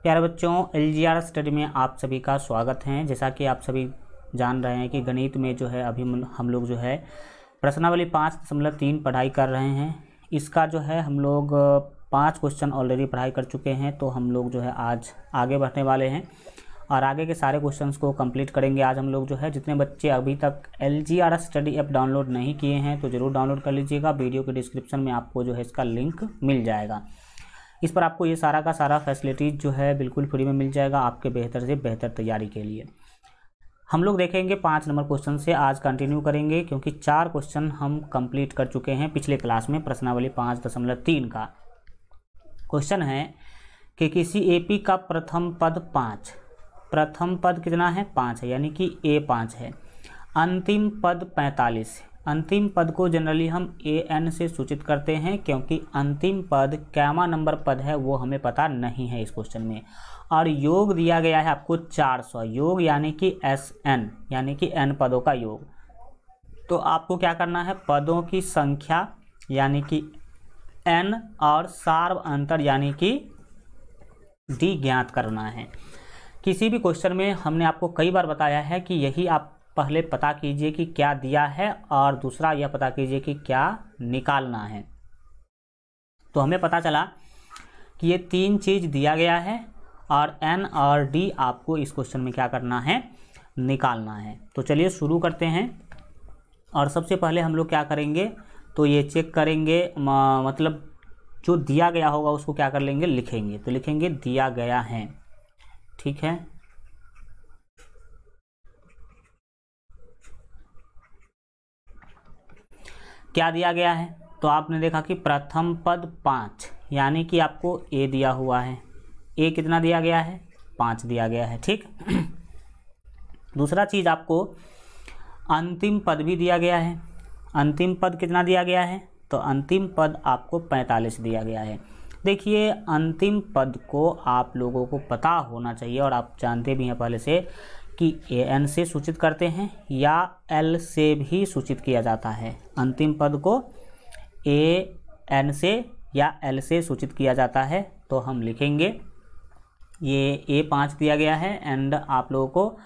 प्यारे बच्चों, LGR study में आप सभी का स्वागत है। जैसा कि आप सभी जान रहे हैं कि गणित में जो है अभी हम लोग जो है प्रश्नावली 5.3 पढ़ाई कर रहे हैं। इसका जो है हम लोग 5 क्वेश्चन ऑलरेडी पढ़ाई कर चुके हैं, तो हम लोग जो है आज आगे बढ़ने वाले हैं और आगे के सारे क्वेश्चंस को कंप्लीट करेंगे। आज हम लोग जो है जितने बच्चे अभी तक LGR स्टडी ऐप डाउनलोड नहीं किए हैं तो ज़रूर डाउनलोड कर लीजिएगा। वीडियो के डिस्क्रिप्शन में आपको जो है इसका लिंक मिल जाएगा। इस पर आपको ये सारा का सारा फैसिलिटीज़ जो है बिल्कुल फ्री में मिल जाएगा आपके बेहतर से बेहतर तैयारी के लिए। हम लोग देखेंगे 5 नंबर क्वेश्चन से आज कंटिन्यू करेंगे, क्योंकि 4 क्वेश्चन हम कंप्लीट कर चुके हैं पिछले क्लास में। प्रश्नावली 5.3 का क्वेश्चन है कि किसी AP का प्रथम पद 5, प्रथम पद कितना है 5 है, यानी कि A5 है। अंतिम पद 45। अंतिम पद को जनरली हम AN से सूचित करते हैं, क्योंकि अंतिम पद कैमा नंबर पद है वो हमें पता नहीं है इस क्वेश्चन में। और योग दिया गया है आपको 400, योग यानी कि SN यानी कि N पदों का योग। तो आपको क्या करना है, पदों की संख्या यानी कि N और सार्व अंतर यानी कि D ज्ञात करना है। किसी भी क्वेश्चन में हमने आपको कई बार बताया है कि यही आप पहले पता कीजिए कि क्या दिया है और दूसरा यह पता कीजिए कि क्या निकालना है। तो हमें पता चला कि ये 3 चीज़ दिया गया है और N और D आपको इस क्वेश्चन में क्या करना है, निकालना है। तो चलिए शुरू करते हैं। और सबसे पहले हम लोग क्या करेंगे, तो ये चेक करेंगे, मतलब जो दिया गया होगा उसको क्या कर लेंगे, लिखेंगे। तो लिखेंगे दिया गया है, ठीक है। क्या दिया गया है, तो आपने देखा कि प्रथम पद 5, यानी कि आपको A दिया हुआ है। A कितना दिया गया है, 5 दिया गया है, ठीक। दूसरा चीज़ आपको अंतिम पद भी दिया गया है। अंतिम पद कितना दिया गया है, तो अंतिम पद आपको 45 दिया गया है। देखिए अंतिम पद को आप लोगों को पता होना चाहिए और आप जानते भी हैं पहले से कि AN से सूचित करते हैं या L से भी सूचित किया जाता है। अंतिम पद को AN से या L से सूचित किया जाता है। तो हम लिखेंगे ये A5 दिया गया है एंड आप लोगों को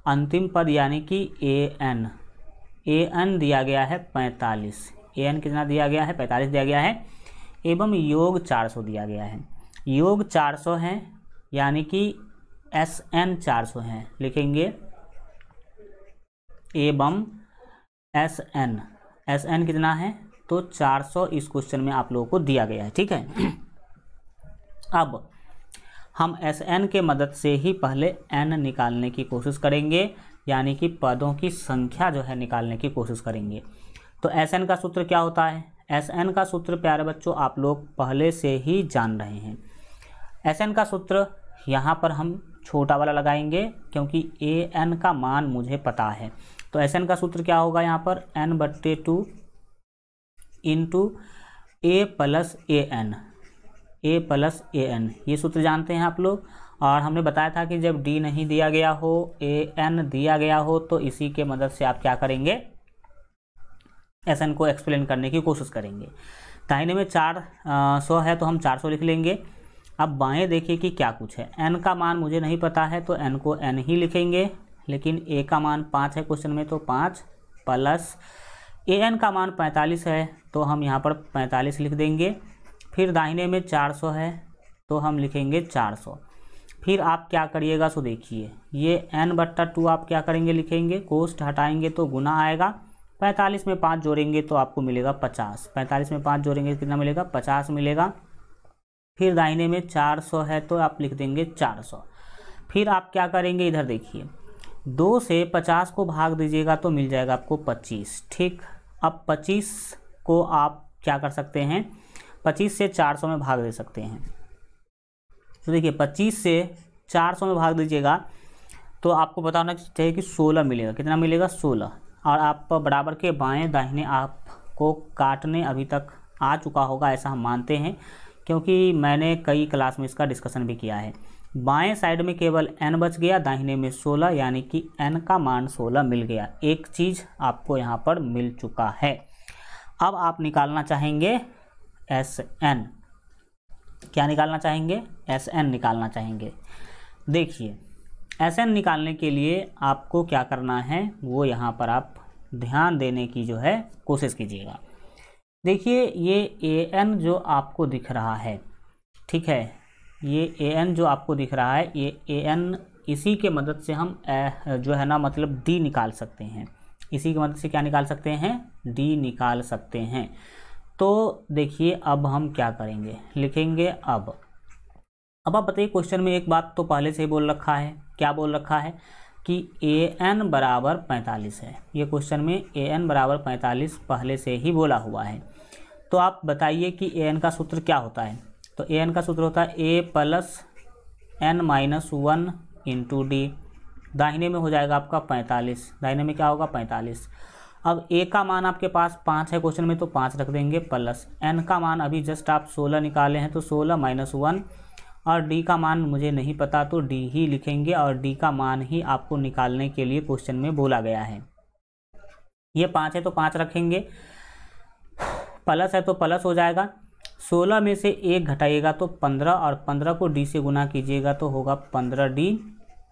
अंतिम पद यानी कि AN दिया गया है 45। AN कितना दिया गया है, 45 दिया गया है, एवं योग 400 दिया गया है। योग 400 है यानी कि SN 400 है, लिखेंगे एवं SN कितना है, तो 400 इस क्वेश्चन में आप लोगों को दिया गया है, ठीक है। अब हम SN के मदद से ही पहले N निकालने की कोशिश करेंगे, यानी कि पदों की संख्या जो है निकालने की कोशिश करेंगे। तो SN का सूत्र क्या होता है, SN का सूत्र प्यारे बच्चों आप लोग पहले से ही जान रहे हैं। SN का सूत्र यहाँ पर हम छोटा वाला लगाएंगे, क्योंकि AN का मान मुझे पता है। तो SN का सूत्र क्या होगा, यहाँ पर N/2 into A plus AN, ये सूत्र जानते हैं आप लोग। और हमने बताया था कि जब D नहीं दिया गया हो, AN दिया गया हो, तो इसी के मदद से आप क्या करेंगे, SN को एक्सप्लेन करने की कोशिश करेंगे। दाहिने में 400 है तो हम 400 लिख लेंगे। अब बाएं देखिए कि क्या कुछ है। N का मान मुझे नहीं पता है तो N को N ही लिखेंगे, लेकिन A का मान 5 है क्वेश्चन में, तो 5 प्लस AN का मान 45 है तो हम यहाँ पर 45 लिख देंगे। फिर दाहिने में 400 है तो हम लिखेंगे 400। फिर आप क्या करिएगा, सो देखिए ये N/2 आप क्या करेंगे, लिखेंगे, कोष्ठ हटाएंगे तो गुना आएगा। 45 में 5 जोड़ेंगे तो आपको मिलेगा 50। 45 में 5 जोड़ेंगे कितना मिलेगा, 50 मिलेगा। फिर दाहिने में 400 है तो आप लिख देंगे 400। फिर आप क्या करेंगे, इधर देखिए 2 से 50 को भाग दीजिएगा तो मिल जाएगा आपको 25, ठीक। अब 25 को आप क्या कर सकते हैं, 25 से 400 में भाग दे सकते हैं। तो देखिए 25 से 400 में भाग दीजिएगा तो आपको पता होना चाहिए कि 16 मिलेगा। कितना मिलेगा, 16। और आप बराबर के बाएं दाहिने आपको काटने अभी तक आ चुका होगा, ऐसा हम मानते हैं, क्योंकि मैंने कई क्लास में इसका डिस्कशन भी किया है। बाएं साइड में केवल N बच गया, दाहिने में 16, यानी कि N का मान 16 मिल गया। एक चीज़ आपको यहाँ पर मिल चुका है। अब आप निकालना चाहेंगे SN। क्या निकालना चाहेंगे, Sn निकालना चाहेंगे। देखिए Sn निकालने के लिए आपको क्या करना है वो यहाँ पर आप ध्यान देने की जो है कोशिश कीजिएगा। देखिए ये An जो आपको दिख रहा है, ठीक है, ये An जो आपको दिख रहा है, ये An इसी के मदद से हम जो है ना मतलब D निकाल सकते हैं। इसी की मदद से क्या निकाल सकते हैं, D निकाल सकते हैं। तो देखिए अब हम क्या करेंगे, लिखेंगे अब आप बताइए क्वेश्चन में एक बात तो पहले से ही बोल रखा है, क्या बोल रखा है कि An बराबर 45 है। ये क्वेश्चन में An बराबर 45 पहले से ही बोला हुआ है। तो आप बताइए कि An का सूत्र क्या होता है। तो An का सूत्र होता है A plus n-1 into D. दाहिने में हो जाएगा आपका 45, दाहिने में क्या होगा 45। अब A का मान आपके पास 5 है क्वेश्चन में, तो 5 रख देंगे, प्लस n का मान अभी जस्ट आप 16 निकाले हैं तो 16 माइनस 1, और D का मान मुझे नहीं पता तो D ही लिखेंगे, और D का मान ही आपको निकालने के लिए क्वेश्चन में बोला गया है। ये 5 है तो 5 रखेंगे, प्लस है तो प्लस हो जाएगा। 16 में से 1 घटाइएगा तो 15, और 15 को D से गुना कीजिएगा तो होगा 15D,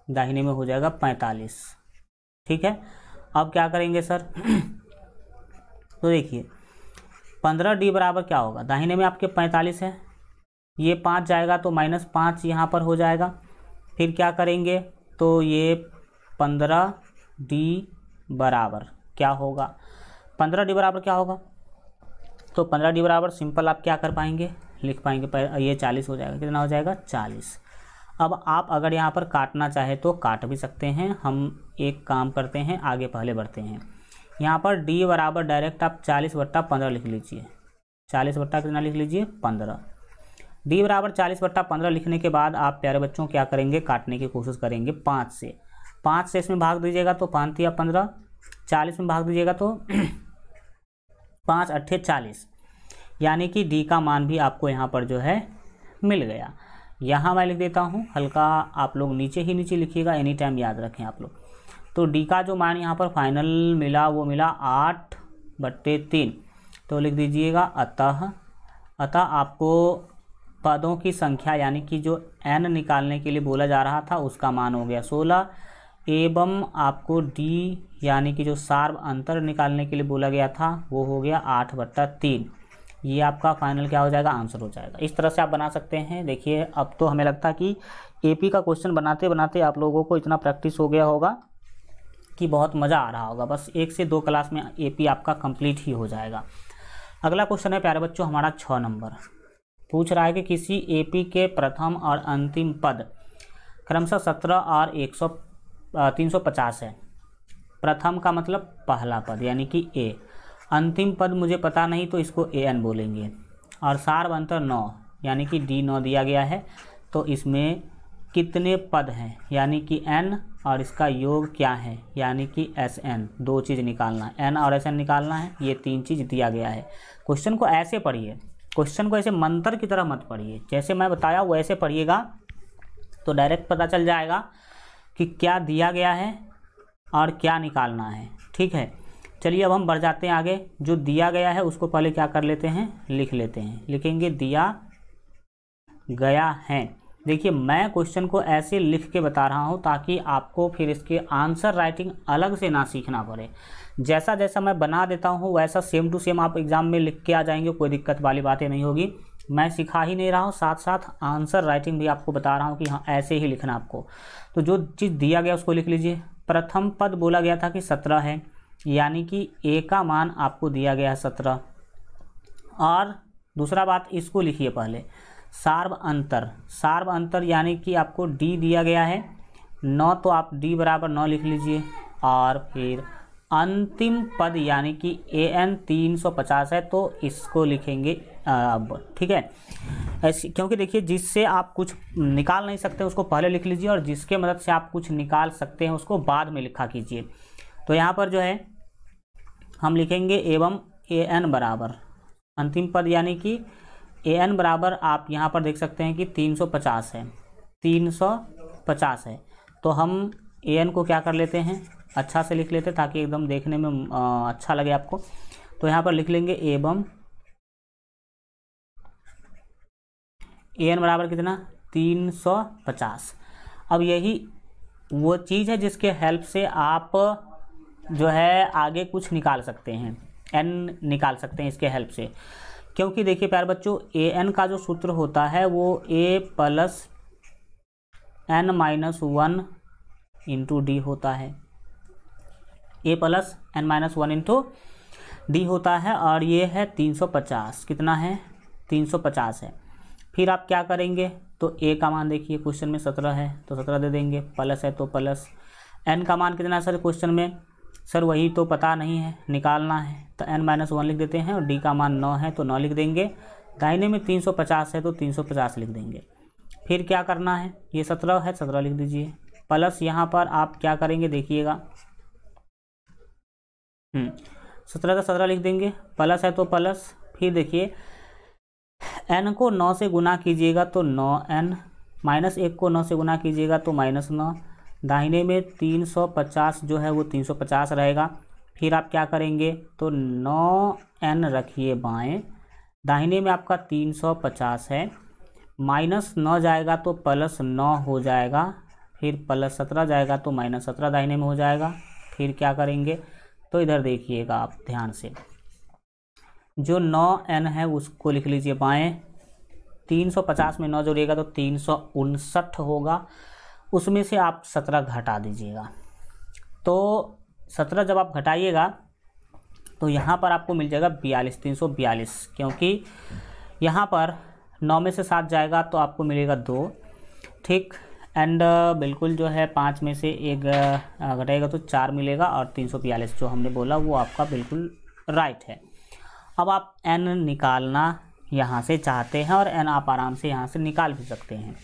दाहिने में हो जाएगा 45। ठीक है, अब क्या करेंगे सर तो देखिए 15D बराबर क्या होगा, दाहिने में आपके 45 है, ये 5 जाएगा तो -5 यहाँ पर हो जाएगा। फिर क्या करेंगे तो ये 15D बराबर क्या होगा, 15D बराबर क्या होगा, तो 15D बराबर सिंपल आप क्या कर पाएंगे, लिख पाएंगे, ये 40 हो जाएगा। कितना हो जाएगा 40। अब आप अगर यहाँ पर काटना चाहे तो काट भी सकते हैं। हम एक काम करते हैं, आगे पहले बढ़ते हैं। यहाँ पर D बराबर डायरेक्ट आप 40/15 लिख लीजिए। 40 कितना लिख लीजिए 15। D बराबर 40/15 लिखने के बाद आप प्यारे बच्चों क्या करेंगे, काटने की कोशिश करेंगे 5 से। 5 से इसमें भाग दीजिएगा तो 5 या 15, 40 में भाग दीजिएगा तो 5 8 40, यानी कि D का मान भी आपको यहाँ पर जो है मिल गया। यहाँ मैं लिख देता हूँ, हल्का आप लोग नीचे ही नीचे लिखिएगा, एनी टाइम याद रखें आप लोग। तो D का जो मान यहाँ पर फाइनल मिला वो मिला 8/3, तो लिख दीजिएगा अतः आपको पदों की संख्या यानी कि जो n निकालने के लिए बोला जा रहा था उसका मान हो गया 16, एवं आपको D यानी कि जो सार्व अंतर निकालने के लिए बोला गया था वो हो गया 8/3। ये आपका फाइनल क्या हो जाएगा, आंसर हो जाएगा। इस तरह से आप बना सकते हैं। देखिए अब तो हमें लगता है कि AP का क्वेश्चन बनाते बनाते आप लोगों को इतना प्रैक्टिस हो गया होगा कि बहुत मज़ा आ रहा होगा। बस 1 से 2 क्लास में AP आपका कंप्लीट ही हो जाएगा। अगला क्वेश्चन है प्यारे बच्चों हमारा 6 नंबर, पूछ रहा है कि किसी AP के प्रथम और अंतिम पद क्रमशः 17 और 350 है। प्रथम का मतलब पहला पद यानी कि A, अंतिम पद मुझे पता नहीं तो इसको AN बोलेंगे, और सार्व अंतर 9 यानी कि D 9 दिया गया है। तो इसमें कितने पद हैं यानी कि N, और इसका योग क्या है यानी कि SN। 2 चीज़ निकालना है, N और SN निकालना है, ये 3 चीज़ दिया गया है। क्वेश्चन को ऐसे पढ़िए, क्वेश्चन को ऐसे मंत्र की तरह मत पढ़िए, जैसे मैं बताया वैसे पढ़िएगा तो डायरेक्ट पता चल जाएगा कि क्या दिया गया है और क्या निकालना है। ठीक है, चलिए अब हम बढ़ जाते हैं आगे। जो दिया गया है उसको पहले क्या कर लेते हैं, लिख लेते हैं। लिखेंगे दिया गया है। देखिए मैं क्वेश्चन को ऐसे लिख के बता रहा हूँ ताकि आपको फिर इसके आंसर राइटिंग अलग से ना सीखना पड़े। जैसा जैसा मैं बना देता हूँ वैसा सेम टू सेम आप एग्ज़ाम में लिख के आ जाएंगे, कोई दिक्कत वाली बातें नहीं होगी। मैं सिखा ही नहीं रहा हूँ, साथ साथ आंसर राइटिंग भी आपको बता रहा हूँ कि हाँ ऐसे ही लिखना आपको। तो जो चीज़ दिया गया उसको लिख लीजिए। प्रथम पद बोला गया था कि 17 है, यानी कि A का मान आपको दिया गया है 17। और दूसरा बात इसको लिखिए पहले, सार्व अंतर। सार्व अंतर यानी कि आपको D दिया गया है 9, तो आप D बराबर 9 लिख लीजिए। और फिर अंतिम पद यानी कि AN 350 है, तो इसको लिखेंगे अब। ठीक है, ऐसी, क्योंकि देखिए जिससे आप कुछ निकाल नहीं सकते उसको पहले लिख लीजिए, और जिसके मदद से आप कुछ निकाल सकते हैं उसको बाद में लिखा कीजिए। तो यहाँ पर जो है हम लिखेंगे एवं AN बराबर अंतिम पद यानी कि AN बराबर आप यहाँ पर देख सकते हैं कि 350 है, 350 है। तो हम AN को क्या कर लेते हैं, अच्छा से लिख लेते हैं ताकि एकदम देखने में अच्छा लगे आपको। तो यहाँ पर लिख लेंगे एवं an बराबर कितना 350। अब यही वो चीज़ है जिसके हेल्प से आप जो है आगे कुछ निकाल सकते हैं, n निकाल सकते हैं इसके हेल्प से। क्योंकि देखिए प्यारे बच्चों, an का जो सूत्र होता है वो a plus n-1 into D होता है, a plus n-1 into D होता है। और ये है 350, कितना है 350 है। फिर आप क्या करेंगे, तो a का मान देखिए क्वेश्चन में 17 है तो 17 दे देंगे, प्लस है तो प्लस। n का मान कितना है सर क्वेश्चन में, सर वही तो पता नहीं है, निकालना है तो n-1 लिख देते हैं। और d का मान 9 है तो 9 लिख देंगे। दाहिने में 350 है तो 350 लिख देंगे। फिर क्या करना है, ये 17 है 17 लिख दीजिए, प्लस यहाँ पर आप क्या करेंगे देखिएगा, 17 का 17 लिख देंगे, प्लस है तो प्लस। फिर देखिए n को 9 से गुना कीजिएगा तो 9n, -1 को 9 से गुना कीजिएगा तो -9। दाहिने में 350 जो है वो 350 रहेगा। फिर आप क्या करेंगे, तो 9n रखिए बाएं, दाहिने में आपका 350 है, -9 जाएगा तो +9 हो जाएगा, फिर +17 जाएगा तो -17 दाहिने में हो जाएगा। फिर क्या करेंगे, तो इधर देखिएगा आप ध्यान से, जो 9n है उसको लिख लीजिए बाएं, 350 में 9 जोड़िएगा तो 359 होगा, उसमें से आप 17 घटा दीजिएगा। तो 17 जब आप घटाइएगा तो यहाँ पर आपको मिल जाएगा 42, 342, क्योंकि यहाँ पर 9 में से 7 जाएगा तो आपको मिलेगा 2, ठीक। एंड बिल्कुल जो है 5 में से 1 घटाएगा तो 4 मिलेगा, और 342 जो हमने बोला वो आपका बिल्कुल राइट है। अब आप n निकालना यहाँ से चाहते हैं और n आप आराम से यहाँ से निकाल भी सकते हैं।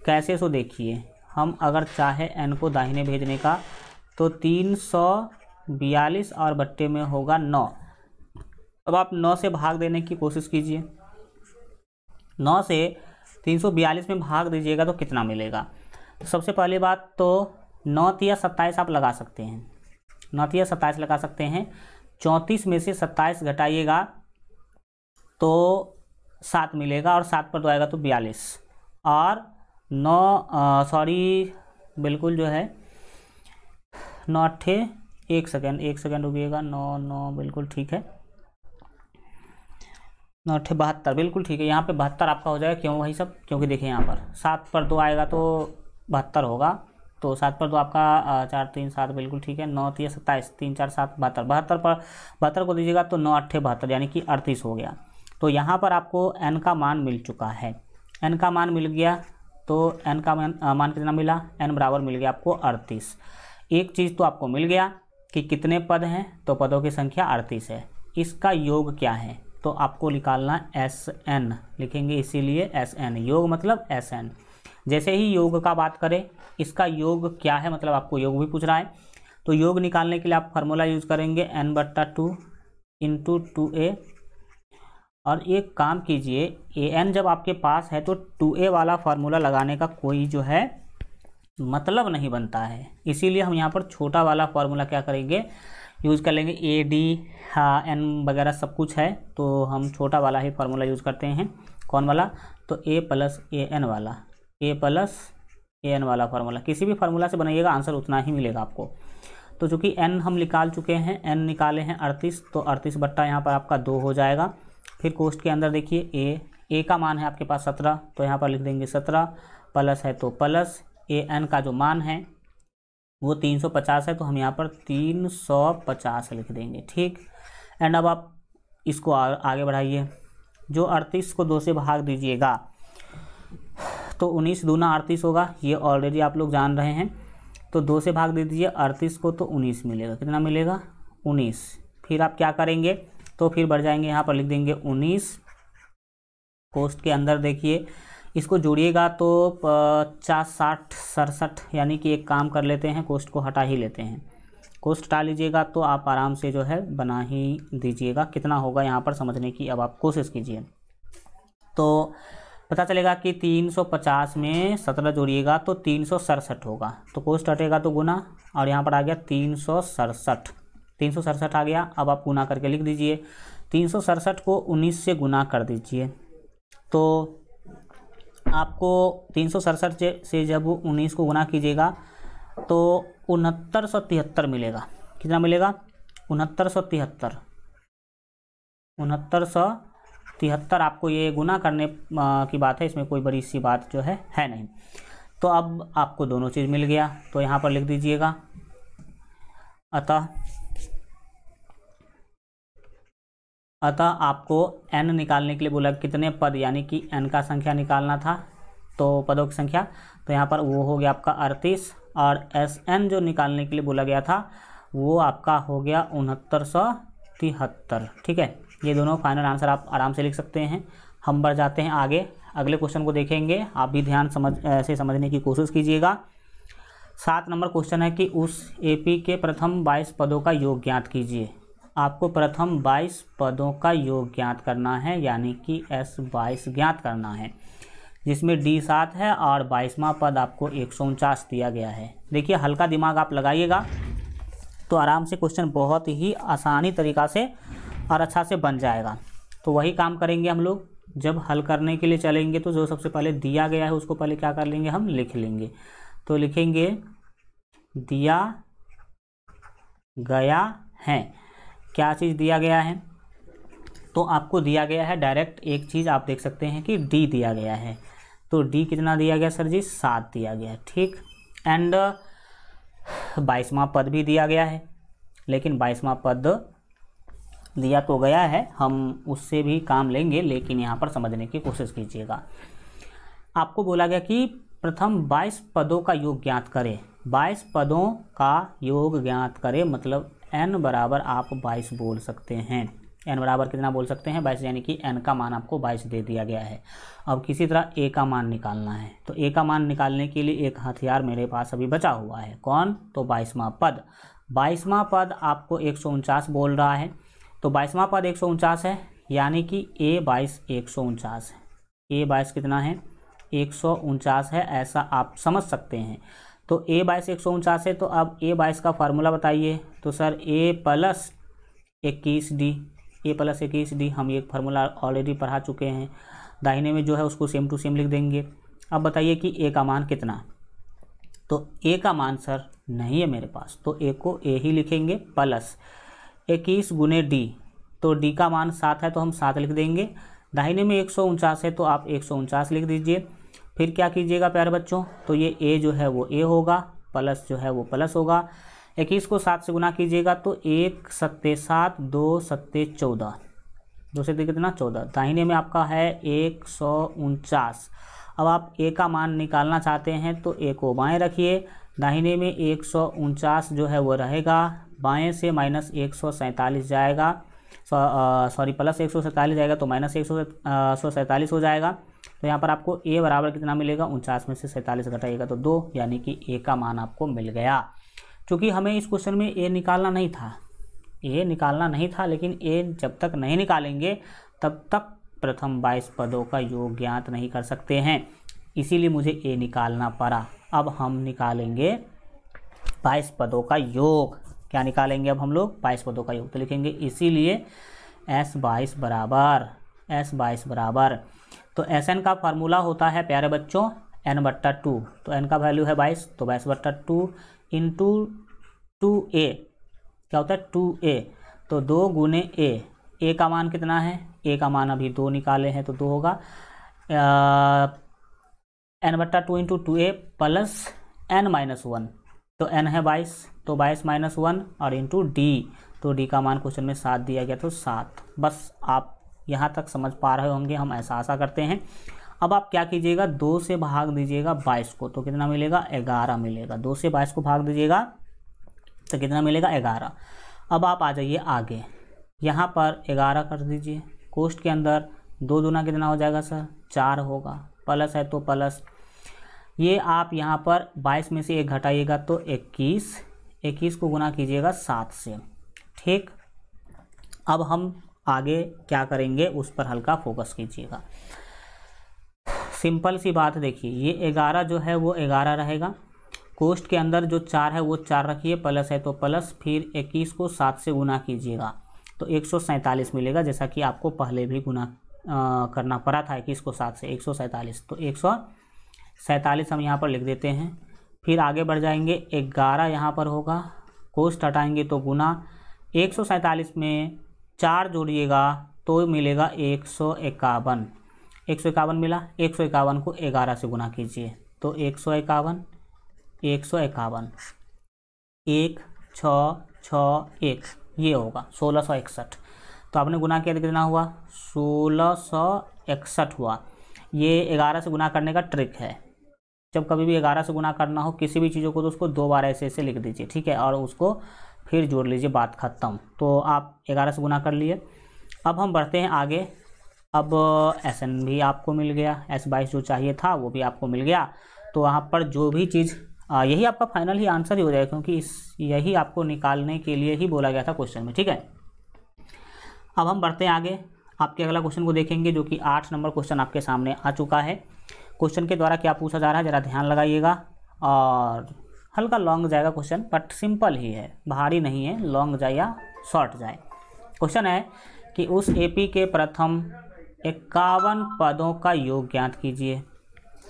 कैसे, सो देखिए, हम अगर चाहे n को दाहिने भेजने का तो 342 और बट्टे में होगा 9। अब आप 9 से भाग देने की कोशिश कीजिए, 9 से 342 में भाग दीजिएगा तो कितना मिलेगा। तो सबसे पहली बात तो 9 या 27 आप लगा सकते हैं, 9 या 27 लगा सकते हैं। 34 में से 27 घटाइएगा तो 7 मिलेगा, और 7 पर 2 आएगा तो 42, और 9 बिल्कुल जो है 9 8 1 सेकेंड रुकिएगा, 9 बिल्कुल ठीक है, 9 8 72 बिल्कुल ठीक है। यहाँ पे 72 आपका हो जाएगा, क्यों वही सब, क्योंकि देखिए यहाँ पर 7 पर 2 आएगा तो 72 होगा, तो 7 पर 2 आपका 4 3 7 बिल्कुल ठीक है। 9 3 27, 3 4 7 72, 72 पर 72 को दीजिएगा तो 9 8 72 यानी कि 38 हो गया। तो यहाँ पर आपको n का मान मिल चुका है, n का मान मिल गया, तो n का मान कितना मिला, n बराबर मिल गया आपको 38। एक चीज़ तो आपको मिल गया कि कितने पद हैं, तो पदों की संख्या 38 है। इसका योग क्या है, तो आपको निकालना Sn लिखेंगे, इसीलिए Sn, योग मतलब Sn। जैसे ही योग का बात करें, इसका योग क्या है, मतलब आपको योग भी पूछ रहा है, तो योग निकालने के लिए आप फार्मूला यूज करेंगे n/2 इंटू 2a। और एक काम कीजिए, an जब आपके पास है तो 2a वाला फार्मूला लगाने का कोई जो है मतलब नहीं बनता है, इसीलिए हम यहाँ पर छोटा वाला फार्मूला क्या करेंगे, यूज़ कर लेंगे। AD n वगैरह सब कुछ है, तो हम छोटा वाला ही फार्मूला यूज़ करते हैं। कौन वाला, तो a प्लस an वाला, a प्लस an वाला फार्मूला। किसी भी फार्मूला से बनाइएगा आंसर उतना ही मिलेगा आपको। तो चूँकि n हम निकाल चुके हैं, n निकाले हैं 38, तो 38 बट्टा यहाँ पर आपका 2 हो जाएगा। फिर कोष्ट के अंदर देखिए a का मान है आपके पास 17, तो यहाँ पर लिख देंगे 17, प्लस है तो प्लस, an का जो मान है वो 350 है, तो हम यहाँ पर 350 लिख देंगे, ठीक। एंड अब आप इसको आगे बढ़ाइए, जो 38 को 2 से भाग दीजिएगा तो 19 दूना 38 होगा, ये ऑलरेडी आप लोग जान रहे हैं। तो 2 से भाग दे दीजिए 38 को तो 19 मिलेगा, कितना मिलेगा 19। फिर आप क्या करेंगे, तो फिर बढ़ जाएंगे, यहाँ पर लिख देंगे 19, कोष्ट के अंदर देखिए इसको जोड़िएगा तो 50 60 67, यानी कि एक काम कर लेते हैं, कोष्ट को हटा ही लेते हैं। कोष्ट हटा लीजिएगा तो आप आराम से जो है बना ही दीजिएगा, कितना होगा यहाँ पर समझने की अब आप कोशिश कीजिए। तो पता चलेगा कि 350 में 17 जोड़िएगा तो 367 होगा, तो कोष्ट हटेगा तो गुना, और यहाँ पर आ गया 367 आ गया। अब आप गुना करके लिख दीजिए, 367 को 19 से गुना कर दीजिए, तो आपको 367 से जब 19 को गुना कीजिएगा तो 6973 मिलेगा। कितना मिलेगा? 6973। 6973 आपको ये गुना करने की बात है, इसमें कोई बड़ी सी बात जो है नहीं। तो अब आपको दोनों चीज़ मिल गया, तो यहाँ पर लिख दीजिएगा अतः आपको n निकालने के लिए बोला कितने पद, यानी कि n का संख्या निकालना था, तो पदों की संख्या, तो यहाँ पर वो हो गया आपका 38, और Sn जो निकालने के लिए बोला गया था वो आपका हो गया 6973। ठीक है, ये दोनों फाइनल आंसर आप आराम से लिख सकते हैं। हम बढ़ जाते हैं आगे, अगले क्वेश्चन को देखेंगे। आप भी ध्यान से समझने की कोशिश कीजिएगा। 7 नंबर क्वेश्चन है कि उस AP के प्रथम 22 पदों का योग ज्ञात कीजिए। आपको प्रथम 22 पदों का योग ज्ञात करना है, यानी कि S22 ज्ञात करना है, जिसमें D 7 है और 22वां पद आपको 149 दिया गया है। देखिए, हल्का दिमाग आप लगाइएगा तो आराम से क्वेश्चन बहुत ही आसानी तरीक़ा से और अच्छा से बन जाएगा। तो वही काम करेंगे हम लोग। जब हल करने के लिए चलेंगे तो जो सबसे पहले दिया गया है उसको पहले क्या कर लेंगे, हम लिख लेंगे। तो लिखेंगे दिया गया है, क्या चीज़ दिया गया है, तो आपको दिया गया है डायरेक्ट एक चीज़ आप देख सकते हैं कि D दिया गया है। तो D कितना दिया गया सर जी? 7 दिया गया है। ठीक, एंड 22वां पद भी दिया गया है, लेकिन 22वां पद दिया तो गया है, हम उससे भी काम लेंगे, लेकिन यहाँ पर समझने की कोशिश कीजिएगा। आपको बोला गया कि प्रथम 22 पदों का योग ज्ञात करें। 22 पदों का योग ज्ञात करें मतलब n बराबर आप 22 बोल सकते हैं। n बराबर कितना बोल सकते हैं? 22, यानी कि n का मान आपको 22 दे दिया गया है। अब किसी तरह a का मान निकालना है, तो a का मान निकालने के लिए एक हथियार मेरे पास अभी बचा हुआ है। कौन? तो 22वां पद। 22वां पद आपको 149 बोल रहा है, तो 22वां पद 149 है, यानी कि a22 149 है। a22 कितना है? 149 है, ऐसा आप समझ सकते हैं। तो a22 149 है, तो अब a22 का फार्मूला बताइए। तो सर a प्लस 21d, हम ये फार्मूला ऑलरेडी पढ़ा चुके हैं। दाहिने में जो है उसको सेम टू सेम लिख देंगे। अब बताइए कि a का मान कितना? तो a का मान सर नहीं है मेरे पास, तो a को a ही लिखेंगे, प्लस 21 गुने d, तो d का मान 7 है तो हम 7 लिख देंगे। दाहिने में 149 है तो आप 149 लिख दीजिए। फिर क्या कीजिएगा प्यारे बच्चों, तो ये a जो है वो a होगा, प्लस जो है वो प्लस होगा। 21 को 7 से गुना कीजिएगा तो 1 7 7, 2 7 14, 2 से कितना 14। दाहिने में आपका है 149। अब आप a का मान निकालना चाहते हैं तो a को बाएं रखिए, दाहिने में 149 जो है वो रहेगा, बाएं से माइनस 147 जाएगा, सॉरी प्लस 147 जाएगा तो माइनस 147 हो जाएगा। तो यहाँ पर आपको a बराबर कितना मिलेगा? 49 में से 47 घटाइएगा तो 2, यानी कि a का मान आपको मिल गया। क्योंकि हमें इस क्वेश्चन में a निकालना नहीं था, लेकिन a जब तक नहीं निकालेंगे तब तक प्रथम 22 पदों का योग ज्ञात नहीं कर सकते हैं, इसीलिए मुझे a निकालना पड़ा। अब हम निकालेंगे 22 पदों का योग। क्या निकालेंगे अब हम लोग? 22 पदों का योग। तो लिखेंगे इसीलिए S22 बराबर, तो Sn का फार्मूला होता है प्यारे बच्चों n/2, तो n का वैल्यू है 22, तो 22/2 इंटू 2a, क्या होता है 2a, तो 2 गुने a का मान कितना है? a का मान अभी 2 निकाले हैं तो 2 होगा, n/2 into 2a plus n-1, तो n है 22, तो 22 - 1 और इंटू d, तो d का मान क्वेश्चन में 7 दिया गया तो 7। बस आप यहाँ तक समझ पा रहे होंगे, हम ऐसा आशा करते हैं। अब आप क्या कीजिएगा, 2 से भाग दीजिएगा 22 को, तो कितना मिलेगा? 11 मिलेगा। 2 से 22 को भाग दीजिएगा तो कितना मिलेगा? 11। अब आप आ जाइए आगे, यहाँ पर 11 कर दीजिए, कोष्ठ के अंदर 2 दूना कितना हो जाएगा सर? 4 होगा, प्लस है तो प्लस, ये आप यहाँ पर 22 में से 1 घटाइएगा तो 21, 21 को गुना कीजिएगा 7 से। ठीक, अब हम आगे क्या करेंगे उस पर हल्का फोकस कीजिएगा। सिंपल सी बात देखिए, ये 11 जो है वो 11 रहेगा, कोष्ठ के अंदर जो 4 है वो 4 रखिए, प्लस है तो प्लस, फिर 21 को 7 से गुना कीजिएगा तो 147 मिलेगा, जैसा कि आपको पहले भी गुना करना पड़ा था 21 को 7 से 147, तो 147 हम यहाँ पर लिख देते हैं। फिर आगे बढ़ जाएंगे, 11 यहाँ पर होगा, कोष्ठ हटाएंगे तो गुना, 147 में 4 जोड़िएगा तो मिलेगा 151, 151 मिला। 151 को 11 से गुना कीजिए तो 151 1 6 6 1 ये होगा 1661। तो आपने गुना किया तो कितना हुआ 1661 हुआ। ये 11 से गुना करने का ट्रिक है। जब कभी भी 11 से गुना करना हो किसी भी चीज़ों को तो उसको 2 बार ऐसे ऐसे लिख दीजिए, ठीक है, और उसको फिर जोड़ लीजिए, बात खत्म। तो आप 11 से गुना कर लिए। अब हम बढ़ते हैं आगे। अब SN भी आपको मिल गया, S22 जो चाहिए था वो भी आपको मिल गया। तो वहाँ पर जो भी चीज़ यही आपका फाइनल ही आंसर ही हो जाएगा, क्योंकि यही आपको निकालने के लिए ही बोला गया था क्वेश्चन में, ठीक है। अब हम बढ़ते हैं आगे, आपके अगला क्वेश्चन को देखेंगे जो कि 8 नंबर क्वेश्चन आपके सामने आ चुका है। क्वेश्चन के द्वारा क्या पूछा जा रहा है ज़रा ध्यान लगाइएगा, और हल्का लॉन्ग जाएगा क्वेश्चन, बट सिंपल ही है, भारी नहीं है, लॉन्ग जाए या शॉर्ट जाए। क्वेश्चन है कि उस AP के प्रथम 51 पदों का योग ज्ञात कीजिए।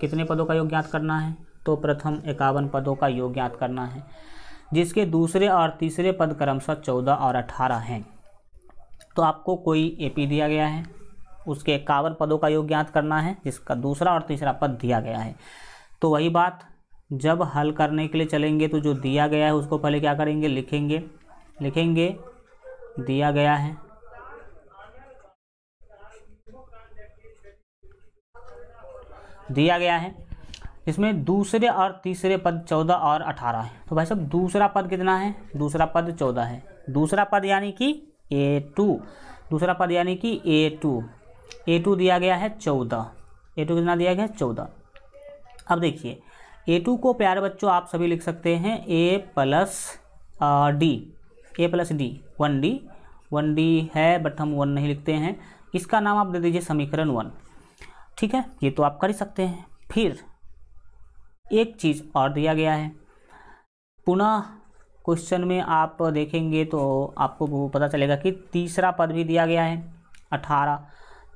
कितने पदों का योग ज्ञात करना है, तो प्रथम 51 पदों का योग ज्ञात करना है, जिसके दूसरे और तीसरे पद क्रमशः 14 और 18 हैं। तो आपको कोई AP दिया गया है, उसके 51 पदों का योग ज्ञात करना है, जिसका दूसरा और तीसरा पद दिया गया है। तो वही बात, जब हल करने के लिए चलेंगे तो जो दिया गया है उसको पहले क्या करेंगे, लिखेंगे दिया गया है, इसमें दूसरे और तीसरे पद 14 और 18 है। तो भाई साहब दूसरा पद कितना है, दूसरा पद 14 है, दूसरा पद यानी कि A2, दूसरा पद यानी कि A2 दिया गया है 14, A2 कितना दिया गया है 14। अब देखिए A2 को प्यारे बच्चों आप सभी लिख सकते हैं A प्लस D, 1D है, बट हम 1 नहीं लिखते हैं, इसका नाम आप दे दीजिए समीकरण 1, ठीक है, ये तो आप कर ही सकते हैं। फिर एक चीज़ और दिया गया है, पुनः क्वेश्चन में आप देखेंगे तो आपको पता चलेगा कि तीसरा पद भी दिया गया है 18।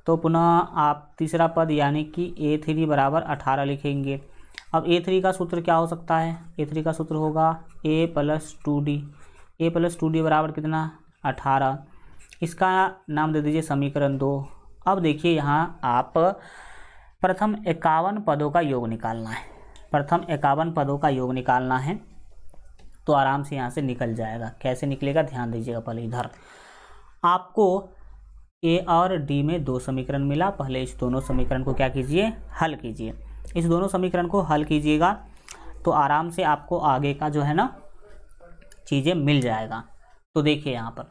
तो पुनः आप तीसरा पद यानी कि A3 बराबर 18 लिखेंगे। अब A3 का सूत्र क्या हो सकता है, A3 का सूत्र होगा A प्लस 2D बराबर कितना 18, इसका नाम दे दीजिए समीकरण 2। अब देखिए यहाँ आप प्रथम 51 पदों का योग निकालना है, प्रथम 51 पदों का योग निकालना है, तो आराम से यहाँ से निकल जाएगा। कैसे निकलेगा ध्यान दीजिएगा। पहले इधर आपको A और D में 2 समीकरण मिला, पहले इस दोनों समीकरण को क्या कीजिए, हल कीजिए। इस दोनों समीकरण को हल कीजिएगा तो आराम से आपको आगे का जो है ना चीज़ें मिल जाएगा। तो देखिए यहाँ पर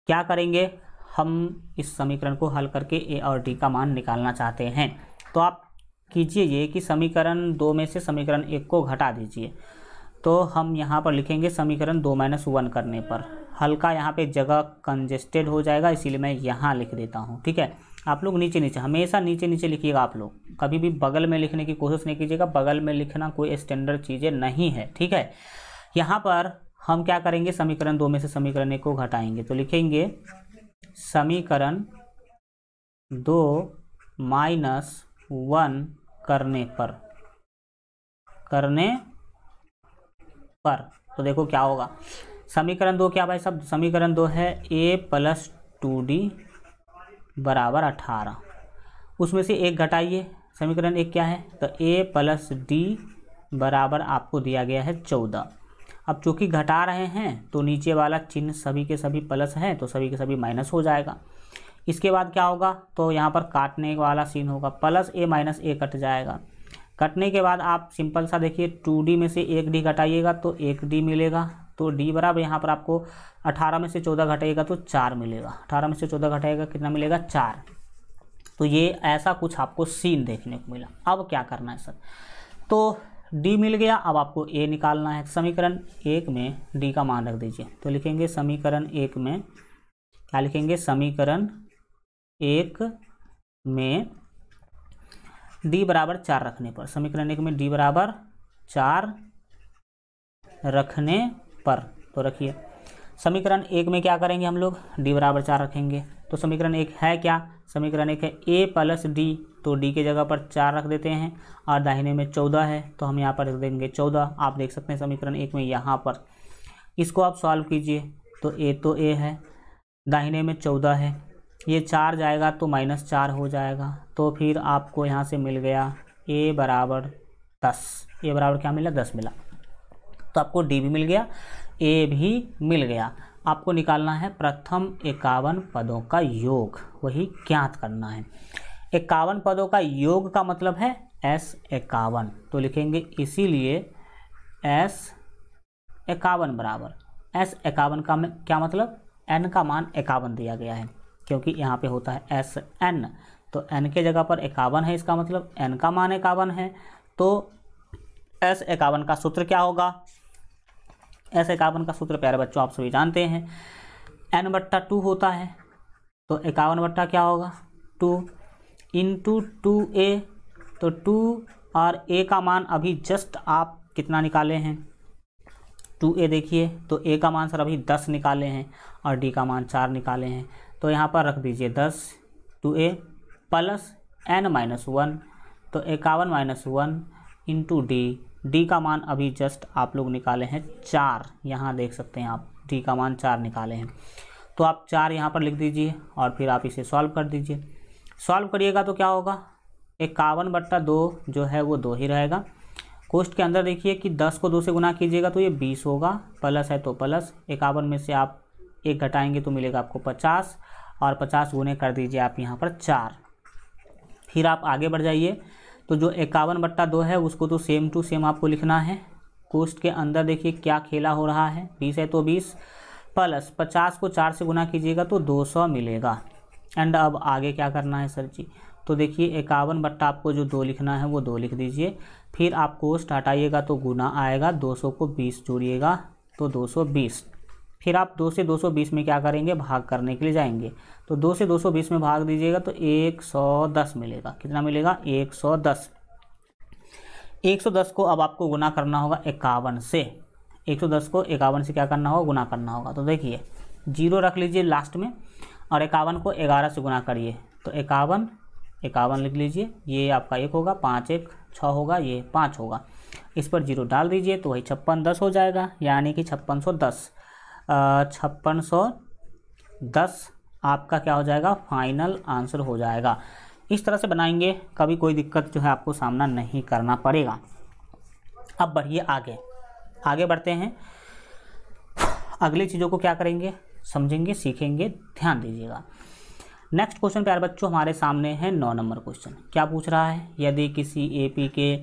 क्या करेंगे, हम इस समीकरण को हल करके A और D का मान निकालना चाहते हैं। तो आप कीजिए ये कि समीकरण 2 में से समीकरण 1 को घटा दीजिए। तो हम यहाँ पर लिखेंगे समीकरण 2 - 1 करने पर, हल्का यहाँ पे जगह कंजेस्टेड हो जाएगा, इसीलिए मैं यहाँ लिख देता हूँ, ठीक है। आप लोग नीचे हमेशा नीचे लिखिएगा। आप लोग कभी भी बगल में लिखने की कोशिश नहीं कीजिएगा, बगल में लिखना कोई स्टैंडर्ड चीज़ें नहीं है, ठीक है। यहाँ पर हम क्या करेंगे, समीकरण 2 में से समीकरण 1 को घटाएंगे, तो लिखेंगे समीकरण 2 - 1 करने पर तो देखो क्या होगा। समीकरण 2 क्या भाई साहब, समीकरण 2 है A प्लस 2D बराबर 18, उसमें से 1 घटाइए, समीकरण 1 क्या है, तो A प्लस D बराबर आपको दिया गया है 14। अब चूँकि घटा रहे हैं तो नीचे वाला चिन्ह सभी के सभी प्लस है, तो सभी के सभी माइनस हो जाएगा। इसके बाद क्या होगा, तो यहाँ पर काटने वाला सीन होगा, plus A minus A cut जाएगा। कटने के बाद आप सिंपल सा देखिए 2D में से 1D घटाइएगा तो 1D मिलेगा, तो D बराबर यहाँ पर आपको 18 में से 14 घटाइएगा तो 4 मिलेगा, 18 में से 14 घटाइएगा कितना मिलेगा 4। तो ये ऐसा कुछ आपको सीन देखने को मिला। अब क्या करना है सर, तो D मिल गया, अब आपको A निकालना है। समीकरण 1 में D का मान रख दीजिए, तो लिखेंगे समीकरण 1 में क्या लिखेंगे, समीकरण 1 में D बराबर 4 रखने पर, समीकरण 1 में D बराबर 4 रखने पर, तो रखिए समीकरण 1 में क्या करेंगे हम लोग, D बराबर 4 रखेंगे, तो समीकरण 1 है क्या? समीकरण 1 है a प्लस डी, तो d के जगह पर 4 रख देते हैं और दाहिने में 14 है तो हम यहाँ पर रख देंगे 14। आप देख सकते हैं समीकरण 1 में यहाँ पर इसको आप सॉल्व कीजिए तो a है, दाहिने में 14 है, ये 4 जाएगा तो -4 हो जाएगा, तो फिर आपको यहाँ से मिल गया a बराबर 10। a बराबर क्या मिला? 10 मिला। तो आपको d भी मिल गया, a भी मिल गया। आपको निकालना है प्रथम 51 पदों का योग, वही ज्ञात करना है। 51 पदों का योग का मतलब है S51, तो लिखेंगे इसीलिए S51 बराबर S51 का क्या मतलब? n का मान 51 दिया गया है, क्योंकि यहाँ पे होता है SN, तो n के जगह पर 51 है, इसका मतलब n का मान 51 है। तो S51 का सूत्र क्या होगा? S51 का सूत्र प्यारे बच्चों आप सभी जानते हैं, n/2 होता है। तो 51 बट्टा क्या होगा? 2 इंटू 2a, तो 2 और a का मान अभी जस्ट आप कितना निकाले हैं? 2a देखिए, तो a का मान सर अभी 10 निकाले हैं और d का मान 4 निकाले हैं, तो यहाँ पर रख दीजिए 10 2a प्लस n-1, तो 51 - 1 इंटू d का मान अभी जस्ट आप लोग निकाले हैं 4, यहाँ देख सकते हैं आप d का मान 4 निकाले हैं, तो आप 4 यहाँ पर लिख दीजिए और फिर आप इसे सॉल्व कर दीजिए। सॉल्व करिएगा तो क्या होगा? 51/2 जो है वो 2 ही रहेगा। कोष्ठ के अंदर देखिए कि 10 को 2 से गुना कीजिएगा तो ये 20 होगा, प्लस है तो प्लस, 51 में से आप 1 घटाएंगे तो मिलेगा आपको 50, और 50 गुने कर दीजिए आप यहाँ पर 4। फिर आप आगे बढ़ जाइए, तो जो 51/2 है उसको तो सेम टू सेम आपको लिखना है। कोष्ठ के अंदर देखिए क्या खेला हो रहा है, 20 है तो 20 प्लस 50 को 4 से गुना कीजिएगा तो 200 मिलेगा। एंड अब आगे क्या करना है सर जी? तो देखिए 51 बट्टा आपको जो 2 लिखना है वो 2 लिख दीजिए, फिर आप कोष्ठ हटाइएगा तो गुना आएगा, 200 को 20 जोड़िएगा तो 220, फिर आप 2 से 220 में क्या करेंगे? भाग करने के लिए जाएंगे, तो 2 से 220 में भाग दीजिएगा तो 110 मिलेगा। कितना मिलेगा? 110। 110 को अब आपको गुना करना होगा 51 से, 110 को 51 से क्या करना होगा? गुना करना होगा। तो देखिए 0 रख लीजिए लास्ट में और 51 को 11 से गुना करिए, तो 51 लिख लीजिए, ये आपका 1 होगा, 5 1 6 होगा, ये 5 होगा, इस पर 0 डाल दीजिए तो वही 5610 हो जाएगा, यानी कि 5610 आपका क्या हो जाएगा? फाइनल आंसर हो जाएगा। इस तरह से बनाएंगे, कभी कोई दिक्कत जो है आपको सामना नहीं करना पड़ेगा। अब बढ़िए आगे बढ़ते हैं, अगली चीज़ों को क्या करेंगे? समझेंगे, सीखेंगे, ध्यान दीजिएगा। नेक्स्ट क्वेश्चन प्यारे बच्चों हमारे सामने है 9 नंबर क्वेश्चन। क्या पूछ रहा है? यदि किसी एपी के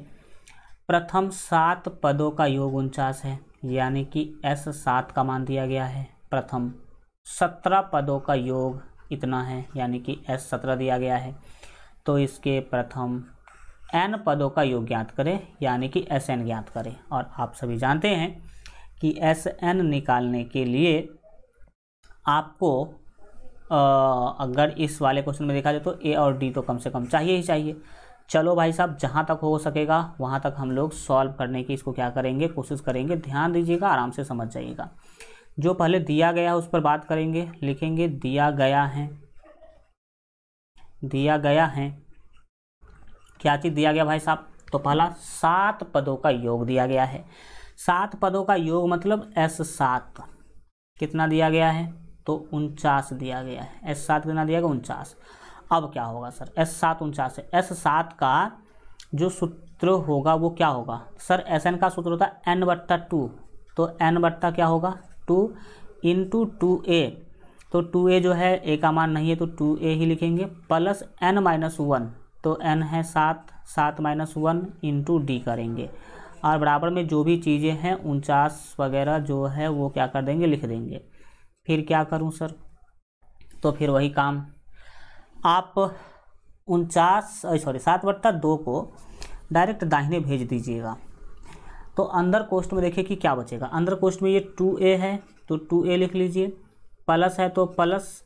प्रथम 7 पदों का योग 49 है, यानी कि S7 का मान दिया गया है, प्रथम 17 पदों का योग इतना है, यानी कि S17 दिया गया है, तो इसके प्रथम n पदों का योग ज्ञात करें, यानी कि Sn ज्ञात करें। और आप सभी जानते हैं कि Sn निकालने के लिए आपको अगर इस वाले क्वेश्चन में देखा जाए तो a और d तो कम से कम चाहिए ही चाहिए। चलो भाई साहब, जहाँ तक हो सकेगा वहाँ तक हम लोग सॉल्व करने की इसको क्या करेंगे? कोशिश करेंगे। ध्यान दीजिएगा, आराम से समझ जाइएगा। जो पहले दिया गया है उस पर बात करेंगे, लिखेंगे दिया गया है। क्या चीज़ दिया गया भाई साहब? तो पहला 7 पदों का योग दिया गया है। 7 पदों का योग मतलब S7 कितना दिया गया है? तो 49 दिया गया है। S7 कितना दिया गया? 49। अब क्या होगा सर? S7 49 है, S7 का जो सूत्र होगा वो क्या होगा सर? Sn का सूत्र होता है n/2, तो n/ क्या होगा? 2 इंटू 2a, तो 2a जो है a का मान नहीं है तो 2a ही लिखेंगे, प्लस n-1, तो n है 7 - 1 इंटू d करेंगे, और बराबर में जो भी चीज़ें हैं 49 वगैरह जो है वो क्या कर देंगे? लिख देंगे। फिर क्या करूं सर? तो फिर वही काम, आप 7/2 को डायरेक्ट दाहिने भेज दीजिएगा, तो अंदर कोष्ठ में देखिए कि क्या बचेगा। अंदर कोष्ठ में ये 2a है तो 2a लिख लीजिए, प्लस है तो प्लस,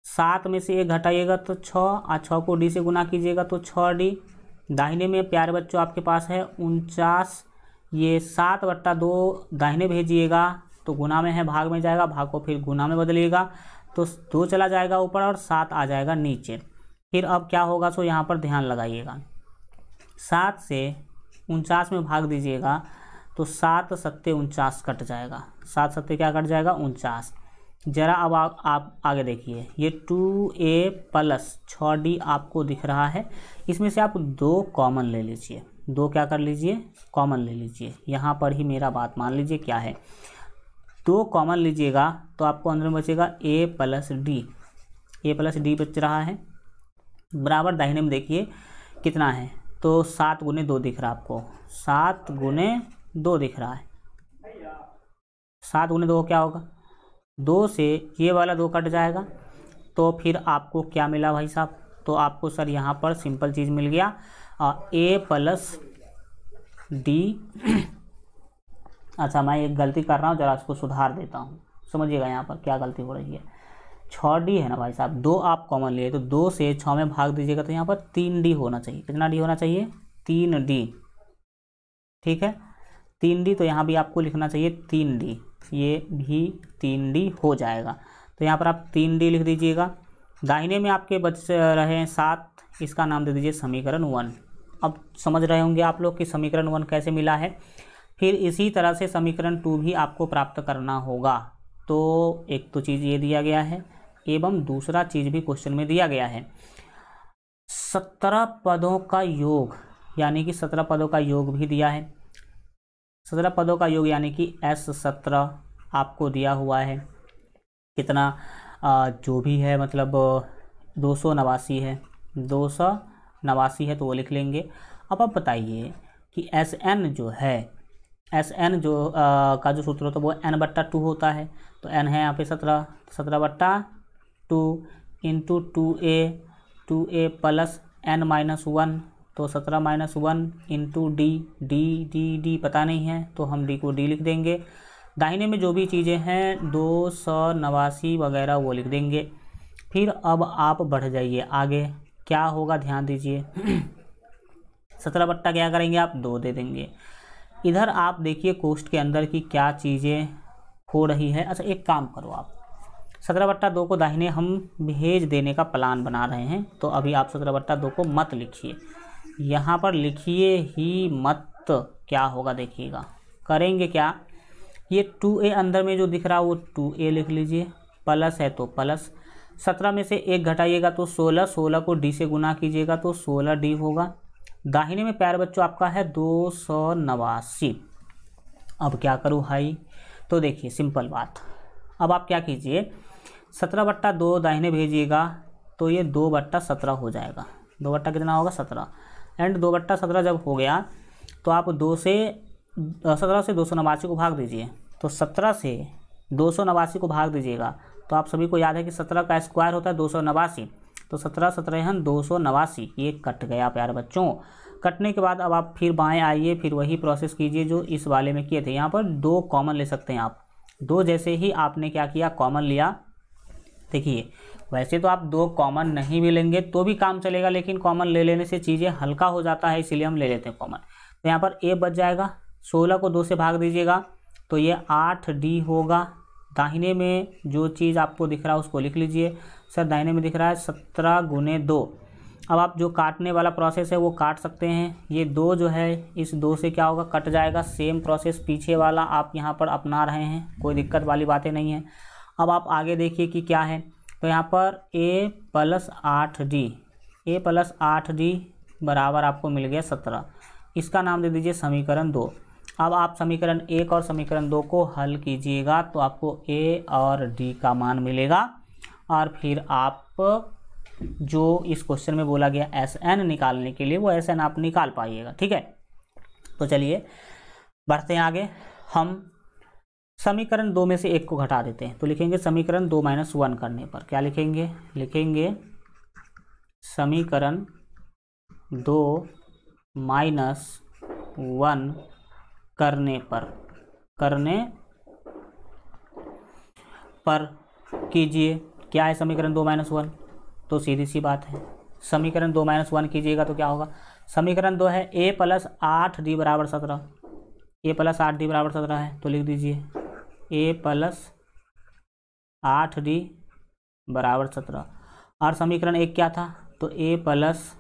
7 में से 1 घटाइएगा तो 6, और 6 को d से गुना कीजिएगा तो 6d। दाहिने में प्यारे बच्चों आपके पास है 49, ये 7/2 दाहिने भेजिएगा तो गुना में है, भाग में जाएगा, भाग को फिर गुना में बदलिएगा, तो 2 चला जाएगा ऊपर और 7 आ जाएगा नीचे। फिर अब क्या होगा, सो यहाँ पर ध्यान लगाइएगा, 7 से 49 में भाग दीजिएगा तो 7 सत्ते 49 कट जाएगा, 7 सत्ते क्या कट जाएगा 49। ज़रा अब आप आगे देखिए, ये 2a प्लस 6d आपको दिख रहा है, इसमें से आप 2 कॉमन ले लीजिए, 2 क्या कर लीजिए कॉमन ले लीजिए। यहाँ पर ही मेरा बात मान लीजिए क्या है, 2 कॉमन लीजिएगा तो आपको अंदर में बचेगा a प्लस डी बच रहा है, बराबर दाहिने में देखिए कितना है, तो 7 गुने 2 दिख रहा है आपको, 7 गुने 2 दिख रहा है, 7 गुने 2 क्या होगा, 2 से ये वाला 2 कट जाएगा, तो फिर आपको क्या मिला भाई साहब, तो आपको सर यहाँ पर सिंपल चीज़ मिल गया a प्लस डी। अच्छा मैं एक गलती कर रहा हूँ, जरा इसको सुधार देता हूँ, समझिएगा यहाँ पर क्या गलती हो रही है। 6d है ना भाई साहब, 2 आप कॉमन लिए तो 2 से 6 में भाग दीजिएगा तो यहाँ पर 3d होना चाहिए, कितना d होना चाहिए 3d, ठीक है 3d, तो यहाँ भी आपको लिखना चाहिए 3d, ये भी 3d हो जाएगा, तो यहाँ पर आप 3d लिख दीजिएगा। दाहिने में आपके बच रहे हैं 7, इसका नाम दे दीजिए समीकरण 1। अब समझ रहे होंगे आप लोग कि समीकरण 1 कैसे मिला है। फिर इसी तरह से समीकरण 2 भी आपको प्राप्त करना होगा। तो एक तो चीज़ ये दिया गया है एवं दूसरा चीज़ भी क्वेश्चन में दिया गया है, 17 पदों का योग, यानी कि 17 पदों का योग भी दिया है। 17 पदों का योग यानी कि S17 आपको दिया हुआ है, कितना जो भी है मतलब 289 है, 289 है तो वो लिख लेंगे। अब आप बताइए कि Sn जो है, Sn जो का जो सूत्र होता है वो n/2 होता है, तो n है यहाँ पे 17/2 इंटू 2a प्लस n-1, तो 17-1 इंटू डी पता नहीं है तो हम d को d लिख देंगे। दाहिने में जो भी चीज़ें हैं 289 वगैरह वो लिख देंगे। फिर अब आप बढ़ जाइए आगे, क्या होगा ध्यान दीजिए 17 बट्टा क्या करेंगे आप 2 दे देंगे। इधर आप देखिए कोष्ठ के अंदर की क्या चीज़ें हो रही है। अच्छा एक काम करो, आप 17/2 को दाहिने हम भेज देने का प्लान बना रहे हैं, तो अभी आप 17/2 को मत लिखिए, यहाँ पर लिखिए ही मत। क्या होगा देखिएगा, करेंगे क्या, ये 2a अंदर में जो दिख रहा है वो 2a लिख लीजिए, प्लस है तो प्लस, 17 में से 1 घटाइएगा तो 16, 16 को d से गुना कीजिएगा तो 16d होगा। दाहिने में प्यारे बच्चों आपका है 289। अब क्या करूँ भाई, तो देखिए सिंपल बात, अब आप क्या कीजिए 17/2 दाहिने भेजिएगा तो ये 2/17 हो जाएगा, 2 बट्टा कितना होगा 17, एंड 2/17 जब हो गया तो आप 17 से 289 को भाग दीजिए, तो 17 से 289 को भाग दीजिएगा तो आप सभी को याद है कि 17 का स्क्वायर होता है 289, तो 17 17 289, ये कट गया प्यारे बच्चों। कटने के बाद अब आप फिर बाएं आइए, फिर वही प्रोसेस कीजिए जो इस वाले में किए थे। यहाँ पर 2 कॉमन ले सकते हैं आप, 2 जैसे ही आपने क्या किया कॉमन लिया, देखिए वैसे तो आप 2 कॉमन नहीं भी लेंगे तो भी काम चलेगा, लेकिन कॉमन ले लेने से चीज़ें हल्का हो जाता है, इसीलिए हम ले लेते हैं कॉमन। तो यहाँ पर a बच जाएगा, 16 को 2 से भाग दीजिएगा तो ये 8d होगा। दाहिने में जो चीज़ आपको दिख रहा है उसको लिख लीजिए, सर दाहिने में दिख रहा है 17 गुने 2। अब आप जो काटने वाला प्रोसेस है वो काट सकते हैं, ये 2 जो है इस 2 से क्या होगा कट जाएगा, सेम प्रोसेस पीछे वाला आप यहाँ पर अपना रहे हैं, कोई दिक्कत वाली बातें नहीं है। अब आप आगे देखिए कि क्या है, तो यहाँ पर a प्लस 8d बराबर आपको मिल गया 17, इसका नाम दे दीजिए समीकरण 2। अब आप समीकरण 1 और समीकरण 2 को हल कीजिएगा तो आपको a और d का मान मिलेगा, और फिर आप जो इस क्वेश्चन में बोला गया Sn निकालने के लिए वो Sn आप निकाल पाइएगा, ठीक है। तो चलिए बढ़ते हैं आगे, हम समीकरण 2 में से 1 को घटा देते हैं, तो लिखेंगे समीकरण 2 - 1 करने पर क्या लिखेंगे, लिखेंगे समीकरण 2 - 1 करने पर कीजिए। क्या है समीकरण 2 - 1, तो सीधी सी बात है, समीकरण 2 - 1 कीजिएगा तो क्या होगा, समीकरण 2 है a प्लस 8d बराबर 17, a प्लस 8d बराबर 17 है, तो लिख दीजिए a प्लस 8d बराबर 17। और समीकरण 1 क्या था, तो a प्लस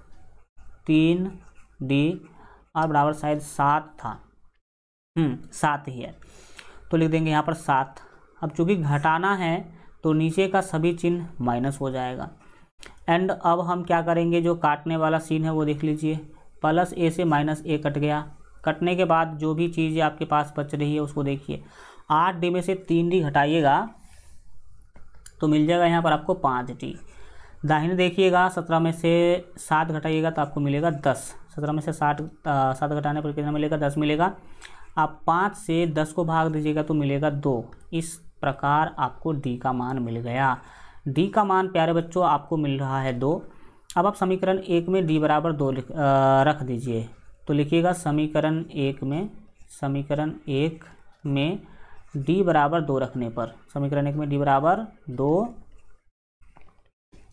3d और बराबर शायद 7 था, 7 ही है, तो लिख देंगे यहाँ पर 7। अब चूँकि घटाना है तो नीचे का सभी चिन्ह माइनस हो जाएगा। एंड अब हम क्या करेंगे, जो काटने वाला सीन है वो देख लीजिए, प्लस a से माइनस a कट गया। कटने के बाद जो भी चीज़ आपके पास बच रही है उसको देखिए, 8d में से 3d घटाइएगा तो मिल जाएगा यहाँ पर आपको 5d। दाहिने देखिएगा, 17 में से 7 घटाइएगा तो आपको मिलेगा 10। 17 में से 7 घटाने पर कितना मिलेगा, 10 मिलेगा। आप 5 से 10 को भाग दीजिएगा तो मिलेगा 2। इस प्रकार आपको d का मान मिल गया। d का मान प्यारे बच्चों आपको मिल रहा है 2। अब आप समीकरण 1 में d बराबर 2 रख दीजिए, तो लिखिएगा समीकरण 1 में d बराबर 2 रखने पर, समीकरण 1 में d बराबर 2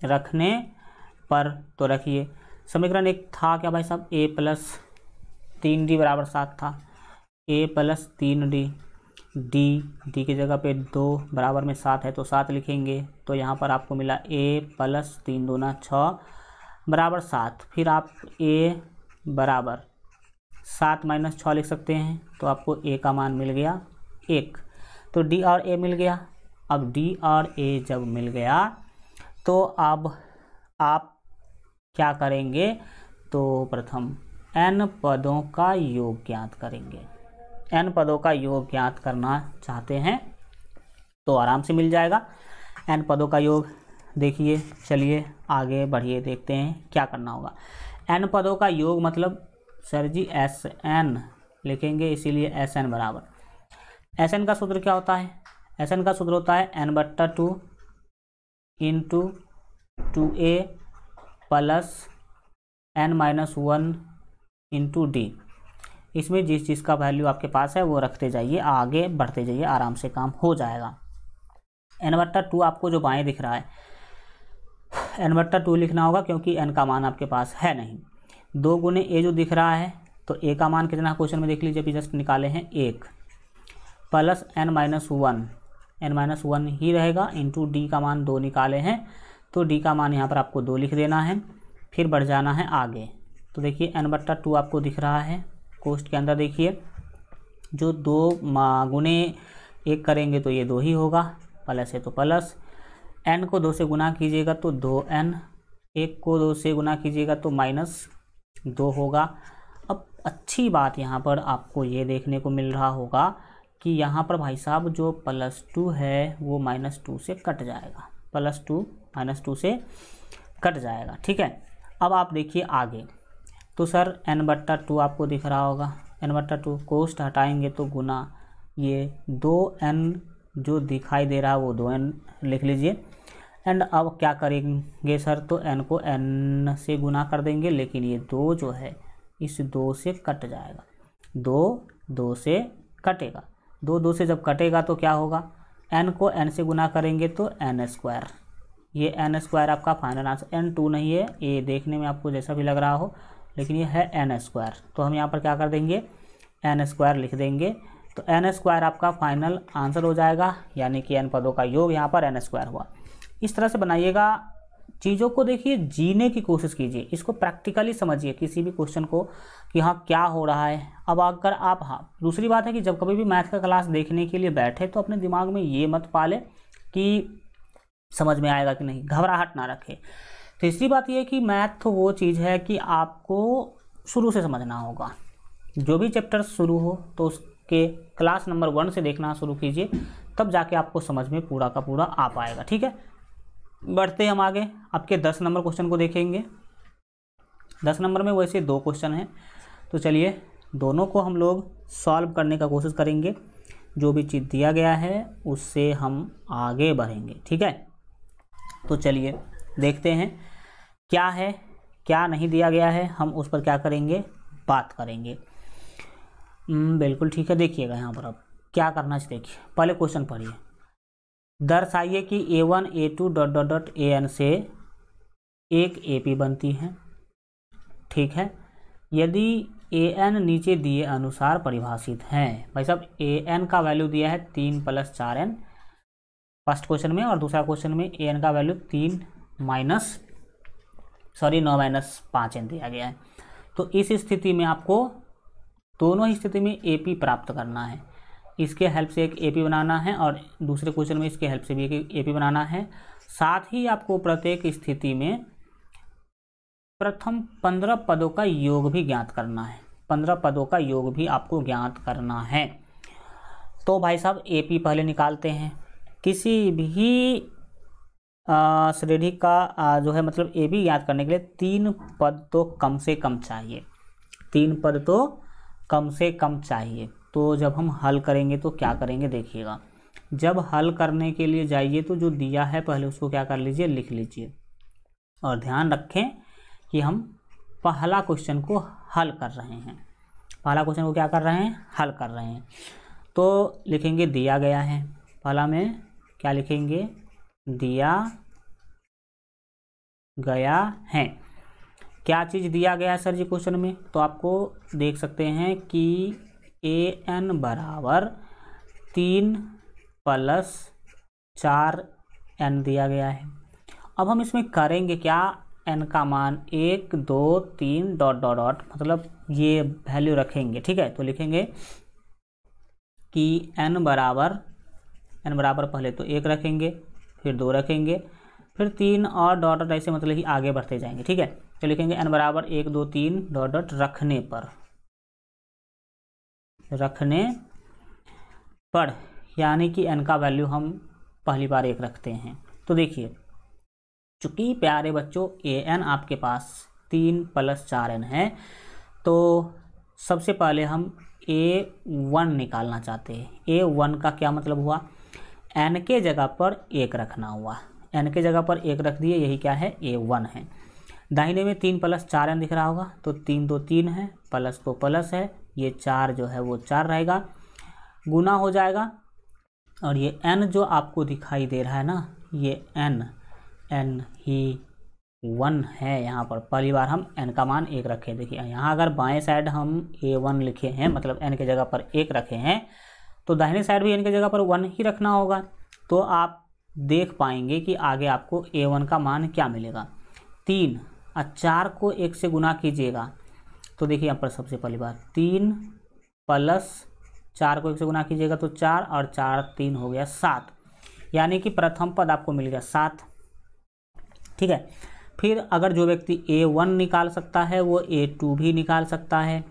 रखने पर, तो रखिए समीकरण 1 था क्या भाई साहब, a प्लस 3d बराबर 7 था, a प्लस 3d, d की जगह पे 2 बराबर में 7 है तो 7 लिखेंगे, तो यहाँ पर आपको मिला a प्लस 3 दूना 6 बराबर 7। फिर आप a बराबर 7 माइनस 6 लिख सकते हैं, तो आपको a का मान मिल गया 1। तो d और a मिल गया। अब d और a जब मिल गया तो अब आप क्या करेंगे, तो प्रथम n पदों का योग ज्ञात करेंगे। n पदों का योग ज्ञात करना चाहते हैं तो आराम से मिल जाएगा n पदों का योग। देखिए चलिए आगे बढ़िए, देखते हैं क्या करना होगा। n पदों का योग मतलब सर जी Sn लिखेंगे, इसीलिए Sn बराबर, Sn का सूत्र क्या होता है, Sn का सूत्र होता है n/2 into 2a plus n-1 into d। इसमें जिस चीज़ का वैल्यू आपके पास है वो रखते जाइए, आगे बढ़ते जाइए, आराम से काम हो जाएगा। n/2 आपको जो बाएं दिख रहा है n/2 लिखना होगा क्योंकि n का मान आपके पास है नहीं। 2 गुने a जो दिख रहा है, तो a का मान कितना क्वेश्चन में देख लीजिए, अभी जस्ट निकाले हैं 1 प्लस n-1 ही रहेगा इंटू d का मान 2 निकाले हैं, तो d का मान यहाँ पर आपको 2 लिख देना है। फिर बढ़ जाना है आगे, तो देखिए n/2 आपको दिख रहा है कोष्ठ के अंदर। देखिए जो 2 गुने 1 करेंगे तो ये 2 ही होगा, प्लस है तो प्लस, n को 2 से गुना कीजिएगा तो 2n, 1 को 2 से गुना कीजिएगा तो -2 होगा। अब अच्छी बात यहाँ पर आपको ये देखने को मिल रहा होगा कि यहाँ पर भाई साहब जो +2 है वो -2 से कट जाएगा, -2 से कट जाएगा, ठीक है। अब आप देखिए आगे, तो सर n/2 आपको दिख रहा होगा, n/2 कोष्ठ हटाएंगे तो गुना, ये 2n जो दिखाई दे रहा है वो 2n लिख लीजिए। एंड अब क्या करेंगे सर, तो n को n से गुना कर देंगे, लेकिन ये 2 जो है इस 2 से कट जाएगा, 2 से कटेगा, 2 से जब कटेगा तो क्या होगा, n को n से गुना करेंगे तो n², ये n² आपका फाइनल आंसर, n2 नहीं है, ये देखने में आपको जैसा भी लग रहा हो लेकिन ये है n², तो हम यहाँ पर क्या कर देंगे, n² लिख देंगे, तो n² आपका फाइनल आंसर हो जाएगा, यानी कि n पदों का योग यहाँ पर n² हुआ। इस तरह से बनाइएगा चीज़ों को, देखिए जीने की कोशिश कीजिए, इसको प्रैक्टिकली समझिए किसी भी क्वेश्चन को कि हाँ क्या हो रहा है। अब अगर आप, हाँ दूसरी बात है कि जब कभी भी मैथ का क्लास देखने के लिए बैठे तो अपने दिमाग में ये मत पाले कि समझ में आएगा कि नहीं, घबराहट ना रखे। तीसरी बात यह कि मैथ तो वो चीज़ है कि आपको शुरू से समझना होगा, जो भी चैप्टर शुरू हो तो उसके क्लास नंबर 1 से देखना शुरू कीजिए, तब जाके आपको समझ में पूरा का पूरा आ पाएगा, ठीक है। बढ़ते हम आगे, आपके 10 नंबर क्वेश्चन को देखेंगे। 10 नंबर में वैसे 2 क्वेश्चन हैं, तो चलिए दोनों को हम लोग सॉल्व करने का कोशिश करेंगे, जो भी चीज़ दिया गया है उससे हम आगे बढ़ेंगे, ठीक है। तो चलिए देखते हैं क्या है क्या नहीं दिया गया है, हम उस पर क्या करेंगे, बात करेंगे। बिल्कुल ठीक है। देखिएगा यहाँ पर अब क्या करना चाहिए, देखिए पहले क्वेश्चन पढ़िए, दर्शाइए कि a1 a2 ... an से एक AP बनती है, ठीक है। यदि an नीचे दिए अनुसार परिभाषित हैं, भाई साहब an का वैल्यू दिया है 3 + 4n, फर्स्ट क्वेश्चन में, और दूसरा क्वेश्चन में ए एन का वैल्यू 9 माइनस 5 एन दिया गया है। तो इस स्थिति में आपको दोनों ही स्थिति में ए पी प्राप्त करना है। इसके हेल्प से एक ए पी बनाना है और दूसरे क्वेश्चन में इसके हेल्प से भी एक ए पी बनाना है। साथ ही आपको प्रत्येक स्थिति में प्रथम 15 पदों का योग भी ज्ञात करना है। 15 पदों का योग भी आपको ज्ञात करना है। तो भाई साहब ए पी पहले निकालते हैं। किसी भी श्रेणी का जो है मतलब ए बी ज्ञात करने के लिए 3 पद तो कम से कम चाहिए। 3 पद तो कम से कम चाहिए। तो जब हम हल करेंगे तो क्या करेंगे देखिएगा। जब हल करने के लिए जाइए तो जो दिया है पहले उसको क्या कर लीजिए, लिख लीजिए। और ध्यान रखें कि हम पहला क्वेश्चन को हल कर रहे हैं। पहला क्वेश्चन को क्या कर रहे हैं, हल कर रहे हैं। तो लिखेंगे दिया गया है। पहला में क्या लिखेंगे, दिया गया है। क्या चीज़ दिया गया है सर जी क्वेश्चन में, तो आपको देख सकते हैं कि ए एन बराबर 3 + 4 एन दिया गया है। अब हम इसमें करेंगे क्या, एन का मान 1 2 3 ... मतलब ये वैल्यू रखेंगे। ठीक है, तो लिखेंगे कि एन बराबर पहले तो 1 रखेंगे, फिर 2 रखेंगे, फिर 3 और ... ऐसे मतलब कि आगे बढ़ते जाएंगे। ठीक है, तो लिखेंगे एन बराबर 1 2 3 ... रखने पर यानी कि एन का वैल्यू हम पहली बार 1 रखते हैं। तो देखिए, चूंकि प्यारे बच्चों ए एन आपके पास 3 + 4 एन है, तो सबसे पहले हम A1 निकालना चाहते हैं। A1 का क्या मतलब हुआ, एन के जगह पर 1 रखना हुआ। एन के जगह पर 1 रख दिए, यही क्या है, A1 है। दाहिने में 3 + 4 एन दिख रहा होगा, तो 3 2 3 है, प्लस तो प्लस है, ये 4 जो है वो 4 रहेगा, गुना हो जाएगा। और ये n जो आपको दिखाई दे रहा है ना, ये n ही 1 है। यहाँ पर पहली बार हम n का मान 1 रखे। देखिए यहाँ अगर बाएं साइड हम A1 लिखे हैं, मतलब n के जगह पर 1 रखे हैं, तो दाहिने साइड भी n के जगह पर 1 ही रखना होगा। तो आप देख पाएंगे कि आगे आपको A1 का मान क्या मिलेगा। 3 और 4 को 1 से गुना कीजिएगा, तो देखिए यहाँ पर सबसे पहली बार 3 + 4 को 1 से गुना कीजिएगा तो 4 और 4 3 हो गया 7, यानी कि प्रथम पद आपको मिल गया 7। ठीक है, फिर अगर जो व्यक्ति A1 निकाल सकता है वो A2 भी निकाल सकता है।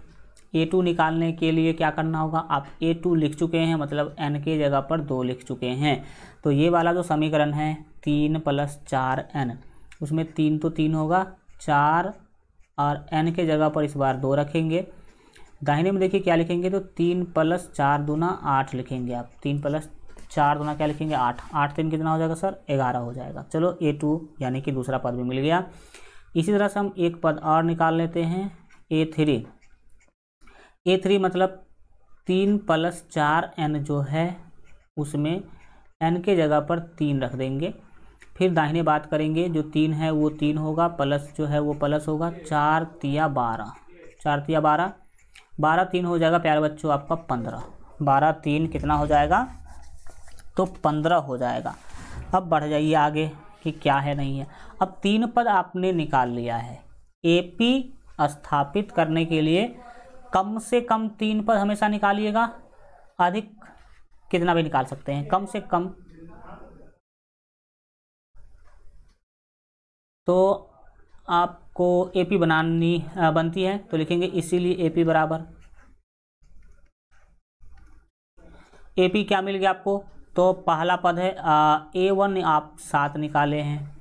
A2 निकालने के लिए क्या करना होगा, आप A2 लिख चुके हैं, मतलब n के जगह पर 2 लिख चुके हैं। तो ये वाला जो समीकरण है 3 + 4 n, उसमें 3 तो 3 होगा, 4 और n के जगह पर इस बार 2 रखेंगे। दाहिने में देखिए क्या लिखेंगे, तो 3 + 4 दूना 8 लिखेंगे आप। 3 + 4 दूना क्या लिखेंगे, 8। 8 3 कितना हो जाएगा सर, 11 हो जाएगा। चलो A2 यानी कि दूसरा पद भी मिल गया। इसी तरह से हम एक पद और निकाल लेते हैं, A3 मतलब 3 + 4 n जो है उसमें n के जगह पर 3 रख देंगे। फिर दाहिने बात करेंगे, जो 3 है वो 3 होगा, प्लस जो है वो प्लस होगा, 4 तिया 12, 4 तिया 12, 12 3 हो जाएगा प्यारे बच्चों आपका 15। 12 3 कितना हो जाएगा, तो 15 हो जाएगा। अब बढ़ जाइए आगे कि क्या है नहीं है। अब 3 पद आपने निकाल लिया है। AP स्थापित करने के लिए कम से कम 3 पद हमेशा निकालिएगा, अधिक कितना भी निकाल सकते हैं, कम से कम। तो आपको AP बनती है, तो लिखेंगे इसीलिए AP बराबर AP क्या मिल गया आपको, तो पहला पद है A1 आप 7 निकाले हैं,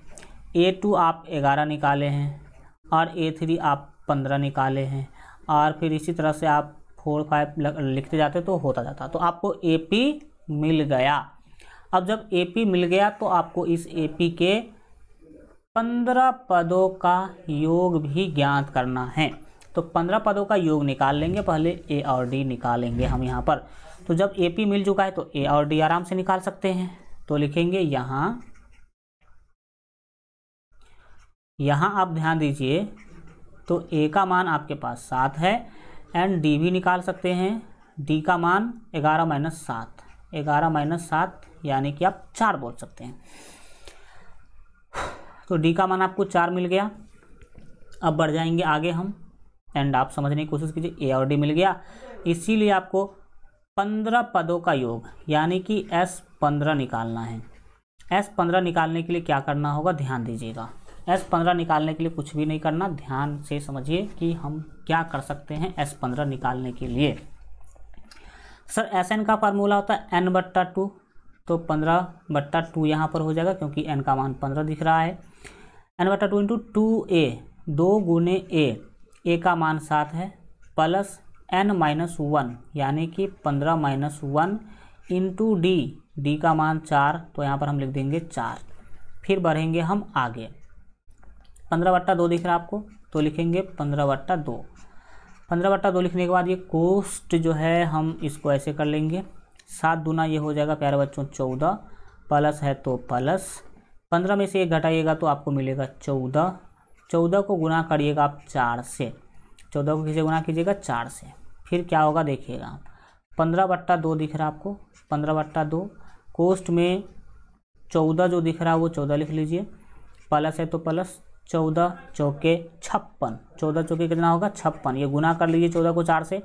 A2 आप 11 निकाले हैं, और A3 आप 15 निकाले हैं, और फिर इसी तरह से आप 4 5 लिखते जाते तो होता जाता। तो आपको AP मिल गया। अब जब AP मिल गया तो आपको इस AP के 15 पदों का योग भी ज्ञात करना है। तो 15 पदों का योग निकाल लेंगे, पहले A और D निकालेंगे हम यहाँ पर। तो जब AP मिल चुका है तो A और D आराम से निकाल सकते हैं। तो लिखेंगे यहाँ आप ध्यान दीजिए, तो A का मान आपके पास 7 है, एंड D भी निकाल सकते हैं। D का मान 11 - 7, 11 माइनस 7 यानी कि आप 4 बोल सकते हैं। तो डी का मान आपको 4 मिल गया। अब बढ़ जाएंगे आगे हम, एंड आप समझने की कोशिश कीजिए। ए और डी मिल गया, इसीलिए आपको 15 पदों का योग यानी कि S15 निकालना है। S15 निकालने के लिए क्या करना होगा, ध्यान दीजिएगा। S15 निकालने के लिए कुछ भी नहीं करना, ध्यान से समझिए कि हम क्या कर सकते हैं S15 निकालने के लिए। सर Sn का फार्मूला होता है n/2, तो 15/2 यहाँ पर हो जाएगा क्योंकि n का मान 15 दिख रहा है। n/2 इंटू 2a, 2 गुने a का मान 7 है, प्लस n-1 यानी कि 15-1 इंटू डी का मान 4, तो यहाँ पर हम लिख देंगे 4। फिर बढ़ेंगे हम आगे, 15/2 दिख रहा है आपको, तो लिखेंगे 15/2। 15/2 लिखने के बाद ये कोष्ट जो है हम इसको ऐसे कर लेंगे, 7 दूना ये हो जाएगा प्यारे बच्चों 14, प्लस है तो प्लस 15 में से 1 घटाइएगा तो आपको मिलेगा 14। 14 को गुना करिएगा आप 4 से, 14 को किसे गुना कीजिएगा 4 से। फिर क्या होगा देखिएगा, 15/2 दिख रहा है आपको, 15/2 कोष्ट में 14 जो दिख रहा है वो 14 लिख लीजिए, प्लस है तो प्लस 14 चौके 56, 14 चौके कितना होगा 56, ये गुना कर लीजिए 14 को 4 से।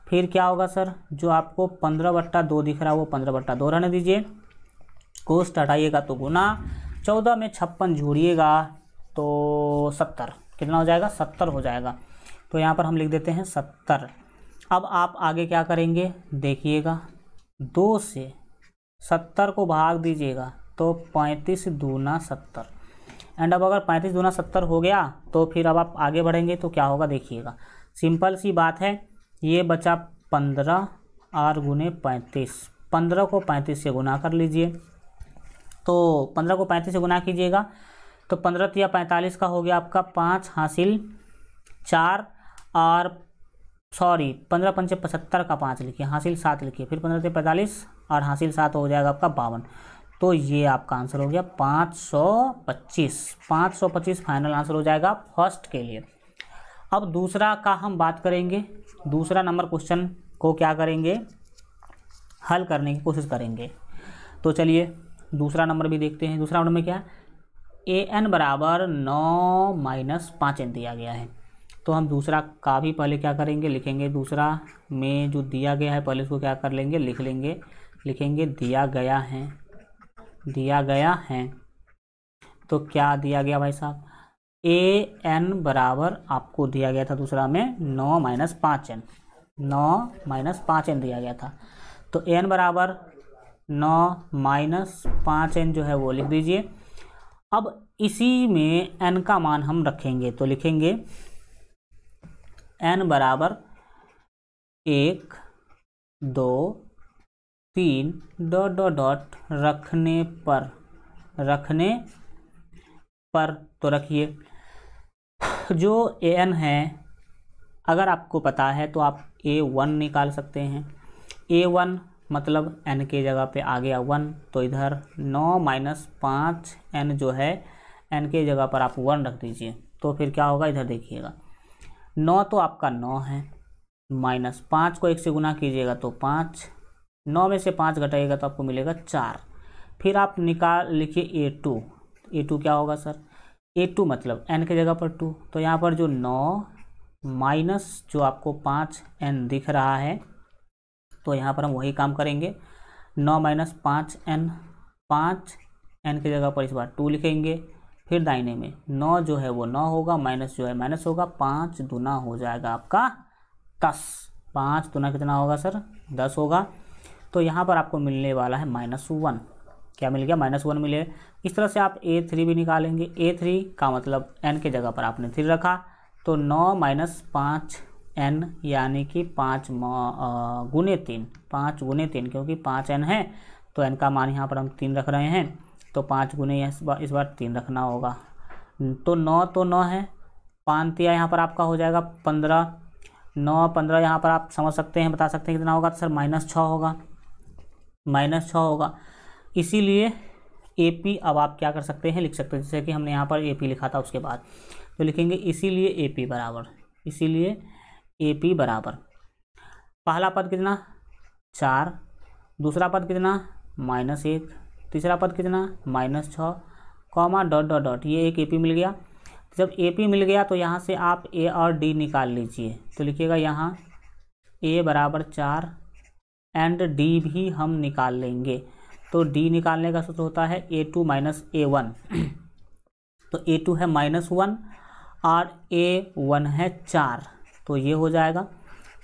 फिर क्या होगा सर, जो आपको 15/2 दिख रहा है वो 15/2 रहने दीजिए, कोष्ट हटाइएगा तो गुना, 14 में 56 जोड़िएगा तो 70, कितना हो जाएगा 70 हो जाएगा। तो यहाँ पर हम लिख देते हैं 70। अब आप आगे क्या करेंगे देखिएगा, 2 से 70 को भाग दीजिएगा तो 35 दूना 70, एंड अब अगर 35 दूना 70 हो गया तो फिर अब आप आगे बढ़ेंगे तो क्या होगा देखिएगा, सिंपल सी बात है, ये बचा 15 और गुने 35, 15 को 35 से गुना कर लीजिए, तो 15 को 35 से गुना कीजिएगा तो 15 या 45 का हो गया आपका 5 हासिल 4, और 15 पंचे 75 का 5 लिखिए, हासिल 7 लिखिए, फिर 15 से 45 और हासिल 7 हो जाएगा आपका 52। तो ये आपका आंसर हो गया 525। 525 फाइनल आंसर हो जाएगा फर्स्ट के लिए। अब दूसरा का हम बात करेंगे, दूसरा नंबर क्वेश्चन को क्या करेंगे, हल करने की कोशिश करेंगे। तो चलिए दूसरा नंबर भी देखते हैं। दूसरा नंबर में क्या है, an बराबर 9 माइनस 5n दिया गया है। तो हम दूसरा का भी पहले क्या करेंगे, लिखेंगे, दूसरा में जो दिया गया है पहले उसको क्या कर लेंगे, लिख लेंगे, लिखेंगे दिया गया है, दिया गया है। तो क्या दिया गया भाई साहब, an बराबर आपको दिया गया था दूसरा में 9 माइनस 5n, 9 माइनस 5n दिया गया था। तो an बराबर 9 माइनस 5n जो है वो लिख दीजिए। अब इसी में n का मान हम रखेंगे, तो लिखेंगे n बराबर 1 2 3 डॉट डॉट डॉट रखने पर तो रखिए। जो an है अगर आपको पता है तो आप a1 निकाल सकते हैं। a1 मतलब n के जगह पे आ गया 1, तो इधर 9 माइनस 5n जो है n के जगह पर आप 1 रख दीजिए। तो फिर क्या होगा, इधर देखिएगा, 9 तो आपका 9 है, माइनस 5 को 1 से गुना कीजिएगा तो 5, 9 में से 5 घटाइएगा तो आपको मिलेगा 4। फिर आप लिखिए a2 क्या होगा सर, a2 मतलब n के जगह पर 2, तो यहाँ पर जो 9 माइनस जो आपको 5n दिख रहा है, तो यहाँ पर हम वही काम करेंगे, 9 माइनस 5n, 5n के जगह पर इस बार 2 लिखेंगे। फिर दाहिने में 9 जो है वो 9 होगा, माइनस जो है माइनस होगा, 5 दूना हो जाएगा आपका 10, 5 दूना कितना होगा सर 10 होगा। तो यहाँ पर आपको मिलने वाला है -1, क्या मिल गया -1 मिले। इस तरह से आप a3 भी निकालेंगे। a3 का मतलब n के जगह पर आपने 3 रखा, तो 9 माइनस 5n यानी कि 5 गुने 3, 5 गुने 3, क्योंकि 5n है तो n का मान यहाँ पर हम 3 रख रहे हैं, तो 5 गुने इस बार 3 रखना होगा। तो 9 तो 9 है, 5 यहाँ पर आपका हो जाएगा 15, 9 15 यहाँ पर आप समझ सकते हैं, बता सकते हैं कितना होगा, तो सर -6 होगा, -6 होगा। इसीलिए AP अब आप क्या कर सकते हैं, लिख सकते हैं, जैसे कि हमने यहाँ पर AP लिखा था उसके बाद, तो लिखेंगे इसीलिए AP बराबर, इसीलिए AP बराबर पहला पद कितना 4, दूसरा पद कितना -1, तीसरा पद कितना -6, कॉमा डॉट डॉट डॉट, ये एक AP मिल गया। जब AP मिल गया तो यहाँ से आप A और D निकाल लीजिए। तो लिखिएगा यहाँ A बराबर 4 एंड D भी हम निकाल लेंगे। तो D निकालने का सूत्र होता है A2 माइनस A1। तो A2 है -1 और A1 है 4, तो ये हो जाएगा।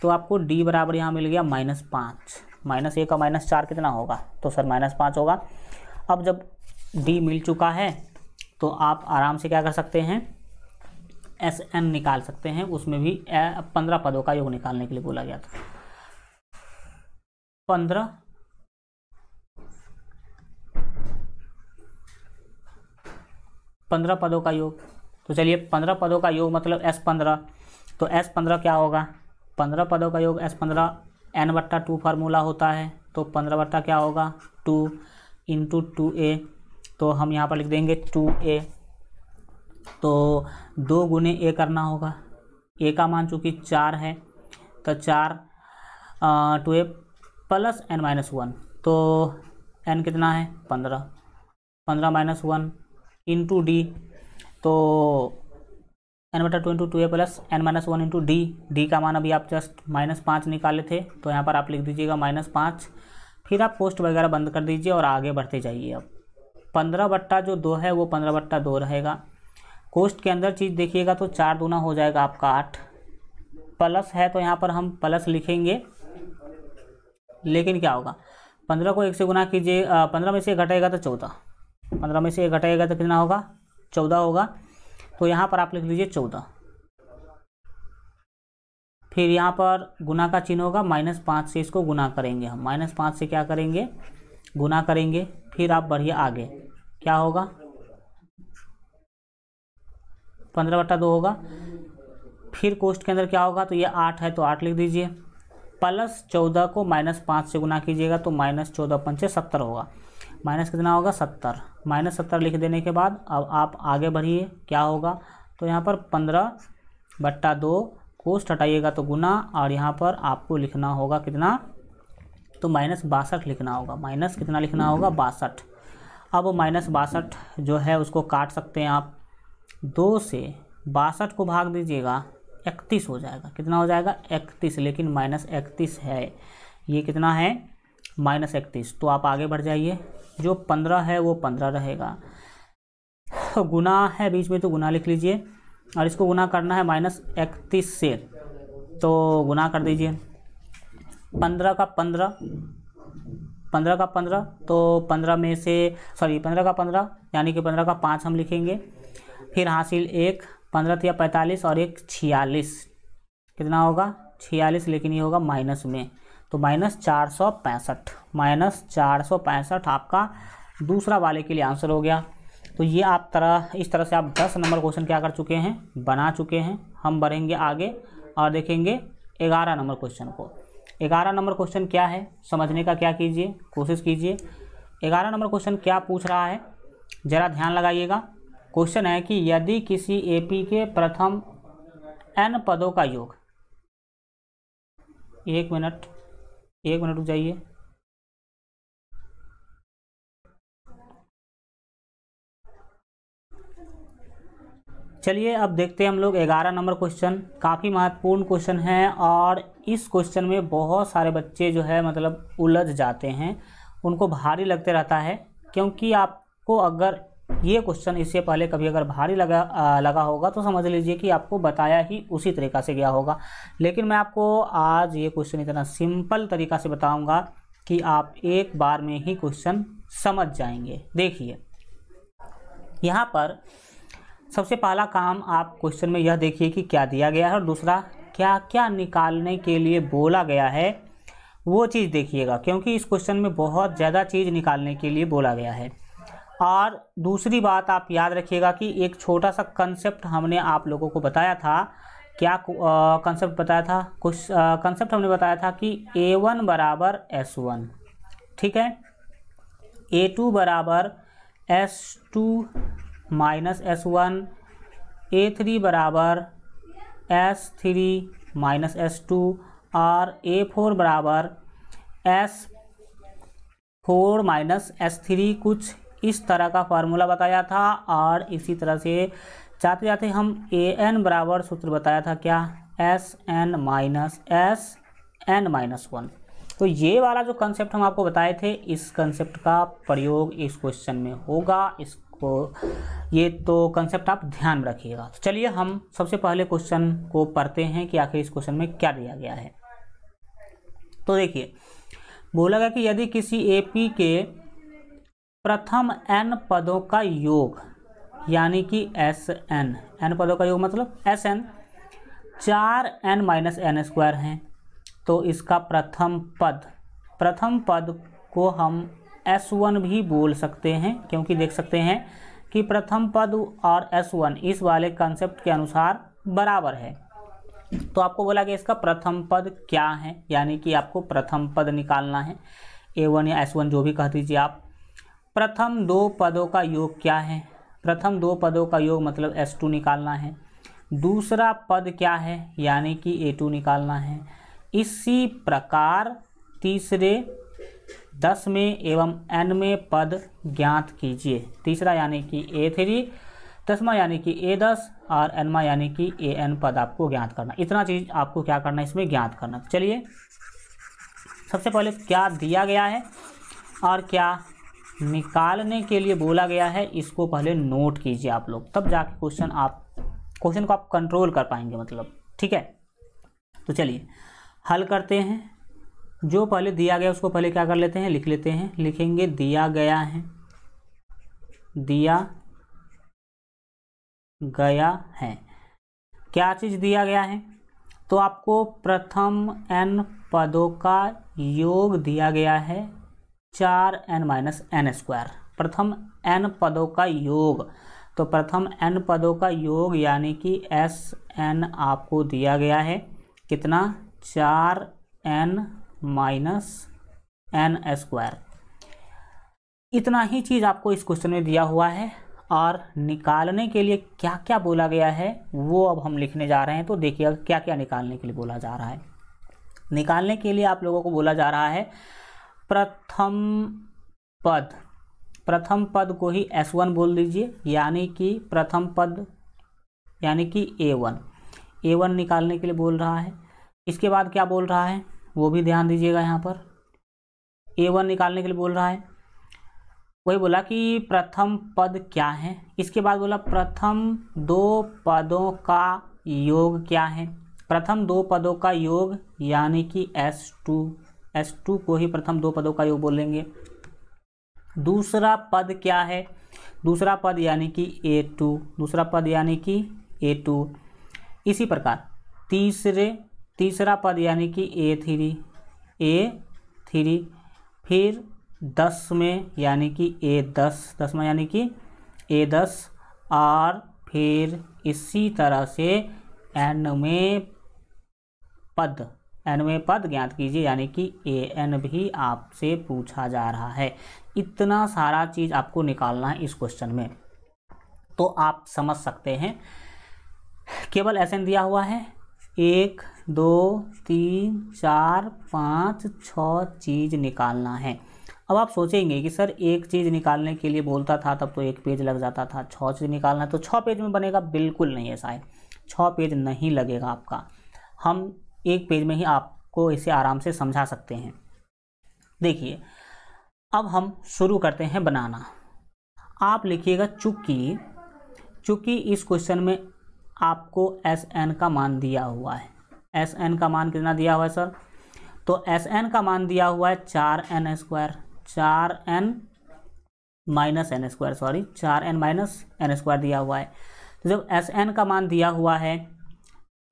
तो आपको D बराबर यहाँ मिल गया -5। -1 का -4 कितना होगा, तो सर -5 होगा। अब जब D मिल चुका है तो आप आराम से क्या कर सकते हैं, SN निकाल सकते हैं। उसमें भी 15 पदों का योग निकालने के लिए बोला गया था। 15 पदों का योग। तो चलिए 15 पदों का योग मतलब S15। तो S15 क्या होगा, 15 पदों का योग S15 N/2 फार्मूला होता है। तो 15 बट्टा क्या होगा 2 इंटू 2A। तो हम यहाँ पर लिख देंगे 2A। तो 2 गुने A करना होगा। A का मान चूँकि 4 है तो 4 2A प्लस N-1। तो N कितना है 15, 15 - 1 इंटू D। तो N/2 into 2A plus N-1 into D। D का मान अभी आप जस्ट -5 निकाले थे, तो यहाँ पर आप लिख दीजिएगा -5। फिर आप पोस्ट वगैरह बंद कर दीजिए और आगे बढ़ते जाइए। अब 15/2 है वो 15/2 रहेगा। कोष्ट के अंदर चीज़ देखिएगा तो 4 दूना हो जाएगा आपका 8, प्लस है तो यहाँ पर हम प्लस लिखेंगे। लेकिन क्या होगा, 15 को 1 से गुना कीजिए, 15 में से 1 घटाएगा तो 14, 15 में से 1 घटाएगा तो कितना होगा 14 होगा। तो यहाँ पर आप लिख लीजिए 14। फिर यहाँ पर गुना का चिन्ह होगा, -5 से इसको गुना करेंगे हम, -5 से क्या करेंगे गुना करेंगे। फिर आप बढ़िए आगे, क्या होगा 15/2 होगा। फिर कोष्ट के अंदर क्या होगा, तो ये 8 है तो 8 लिख दीजिए, प्लस 14 को -5 से गुना कीजिएगा तो -14 पंचे 70 होगा। माइनस कितना होगा 70, -70 लिख देने के बाद अब आप आगे बढ़िए, क्या होगा तो यहाँ पर 15/2 कोष्ट हटाइएगा तो गुना, और यहाँ पर आपको लिखना होगा कितना, तो -62 लिखना होगा। माइनस कितना लिखना होगा 62। अब -62 जो है उसको काट सकते हैं आप, 2 से 62 को भाग दीजिएगा 31 हो जाएगा। कितना हो जाएगा 31, लेकिन -31 है, ये कितना है -31। तो आप आगे बढ़ जाइए, जो 15 है वो 15 रहेगा, गुना है बीच में तो गुना लिख लीजिए, और इसको गुना करना है -31 से, तो गुना कर दीजिए। 15 का 15, 15 का 15, तो 15 में से 15 का 15 यानी कि 15 का 5 हम लिखेंगे। फिर हासिल 1, 15 या 45 और 1 46, कितना होगा 46, लेकिन ये होगा माइनस में, तो -465, -465 आपका दूसरा वाले के लिए आंसर हो गया। तो ये आप इस तरह से आप 10 नंबर क्वेश्चन क्या कर चुके हैं, बना चुके हैं। हम बढ़ेंगे आगे और देखेंगे 11 नंबर क्वेश्चन को। 11 नंबर क्वेश्चन क्या है समझने का क्या कीजिए, कोशिश कीजिए। 11 नंबर क्वेश्चन क्या पूछ रहा है, ज़रा ध्यान लगाइएगा। क्वेश्चन है कि यदि किसी एपी के प्रथम n पदों का योग, एक मिनट रुक जाइए। चलिए अब देखते हैं हम लोग 11 नंबर क्वेश्चन। काफ़ी महत्वपूर्ण क्वेश्चन है, और इस क्वेश्चन में बहुत सारे बच्चे जो है मतलब उलझ जाते हैं, उनको भारी लगते रहता है। क्योंकि आपको अगर ये क्वेश्चन इससे पहले कभी अगर भारी लगा होगा तो समझ लीजिए कि आपको बताया ही उसी तरीक़ा से गया होगा। लेकिन मैं आपको आज ये क्वेश्चन इतना सिंपल तरीक़ा से बताऊँगा कि आप एक बार में ही क्वेश्चन समझ जाएंगे। देखिए यहाँ पर सबसे पहला काम आप क्वेश्चन में यह देखिए कि क्या दिया गया है, और दूसरा क्या क्या निकालने के लिए बोला गया है वो चीज़ देखिएगा, क्योंकि इस क्वेश्चन में बहुत ज़्यादा चीज़ निकालने के लिए बोला गया है। और दूसरी बात आप याद रखिएगा कि एक छोटा सा कंसेप्ट हमने आप लोगों को बताया था। क्या कंसेप्ट बताया था, कुछ कंसेप्ट हमने बताया था कि A1 बराबर S1, ठीक है, A2 बराबर S2 माइनस S1, A3 बराबर S3 माइनस S2, और A4 बराबर 4 माइनस S3 कुछ इस तरह का फार्मूला बताया था। और इसी तरह से जाते जाते हम an बराबर सूत्र बताया था क्या, Sn माइनस Sn-1। तो ये वाला जो कंसेप्ट हम आपको बताए थे, इस कंसेप्ट का प्रयोग इस क्वेश्चन में होगा। इसको ये तो कंसेप्ट आप ध्यान रखिएगा। तो चलिए हम सबसे पहले क्वेश्चन को पढ़ते हैं कि आखिर इस क्वेश्चन में क्या दिया गया है। तो देखिए, बोला गया कि यदि किसी एपी के प्रथम n पदों का योग यानी कि Sn, n पदों का योग मतलब Sn 4n minus n square हैं, तो इसका प्रथम पद को हम S1 भी बोल सकते हैं, क्योंकि देख सकते हैं कि प्रथम पद और S1 इस वाले कंसेप्ट के अनुसार बराबर है। तो आपको बोला कि इसका प्रथम पद क्या है, यानी कि आपको प्रथम पद निकालना है, A1 या S1 जो भी कह दीजिए आप। प्रथम दो पदों का योग क्या है, प्रथम दो पदों का योग मतलब S2 निकालना है। दूसरा पद क्या है, यानी कि A2 निकालना है। इसी प्रकार तीसरे 10वें एवं nवें पद ज्ञात कीजिए। तीसरा यानी कि A3, 10वां यानी कि A10 और nवां यानी कि AN पद आपको ज्ञात करना। इतना चीज़ आपको क्या करना है, इसमें ज्ञात करना। चलिए सबसे पहले क्या दिया गया है और क्या निकालने के लिए बोला गया है, इसको पहले नोट कीजिए आप लोग, तब जाके क्वेश्चन को आप कंट्रोल कर पाएंगे, मतलब ठीक है। तो चलिए हल करते हैं। जो पहले दिया गया उसको पहले क्या कर लेते हैं, लिख लेते हैं। लिखेंगे दिया गया है, दिया गया है। क्या चीज़ दिया गया है, तो आपको प्रथम n पदों का योग दिया गया है 4n माइनस n स्क्वायर। प्रथम n पदों का योग, तो प्रथम n पदों का योग यानी कि Sn आपको दिया गया है कितना, 4n माइनस n स्क्वायर। इतना ही चीज़ आपको इस क्वेश्चन में दिया हुआ है। और निकालने के लिए क्या क्या बोला गया है वो अब हम लिखने जा रहे हैं। तो देखिएगा क्या क्या निकालने के लिए बोला जा रहा है। निकालने के लिए आप लोगों को बोला जा रहा है प्रथम पद को ही S1 बोल दीजिए, यानी कि प्रथम पद यानी कि A1 निकालने के लिए बोल रहा है। इसके बाद क्या बोल रहा है वो भी ध्यान दीजिएगा। यहाँ पर A1 निकालने के लिए बोल रहा है, वही बोला कि प्रथम पद क्या है। इसके बाद बोला प्रथम दो पदों का योग क्या है। प्रथम दो पदों का योग यानी कि S2 को ही प्रथम दो पदों का योग बोलेंगे। दूसरा पद क्या है, दूसरा पद यानी कि A2, दूसरा पद यानी कि A2। इसी प्रकार तीसरा पद यानी कि A3, फिर 10 में यानी कि A10, 10वां यानी कि A10, और फिर इसी तरह से nवें पद ज्ञात कीजिए, यानी कि AN भी आपसे पूछा जा रहा है। इतना सारा चीज़ आपको निकालना है इस क्वेश्चन में। तो आप समझ सकते हैं केवल SN दिया हुआ है, 1 2 3 4 5 6 चीज़ निकालना है। अब आप सोचेंगे कि सर एक चीज़ निकालने के लिए बोलता था तब तो 1 पेज लग जाता था, 6 चीज़ निकालना है तो 6 पेज में बनेगा। बिल्कुल नहीं ऐसा है, 6 पेज नहीं लगेगा आपका। हम 1 पेज में ही आपको इसे आराम से समझा सकते हैं। देखिए अब हम शुरू करते हैं बनाना। आप लिखिएगा चूँकि इस क्वेश्चन में आपको Sn का मान दिया हुआ है। Sn का मान कितना दिया हुआ है सर, तो Sn का मान दिया हुआ है 4n square, 4n minus n square, 4n minus n square दिया हुआ है। तो जब Sn का मान दिया हुआ है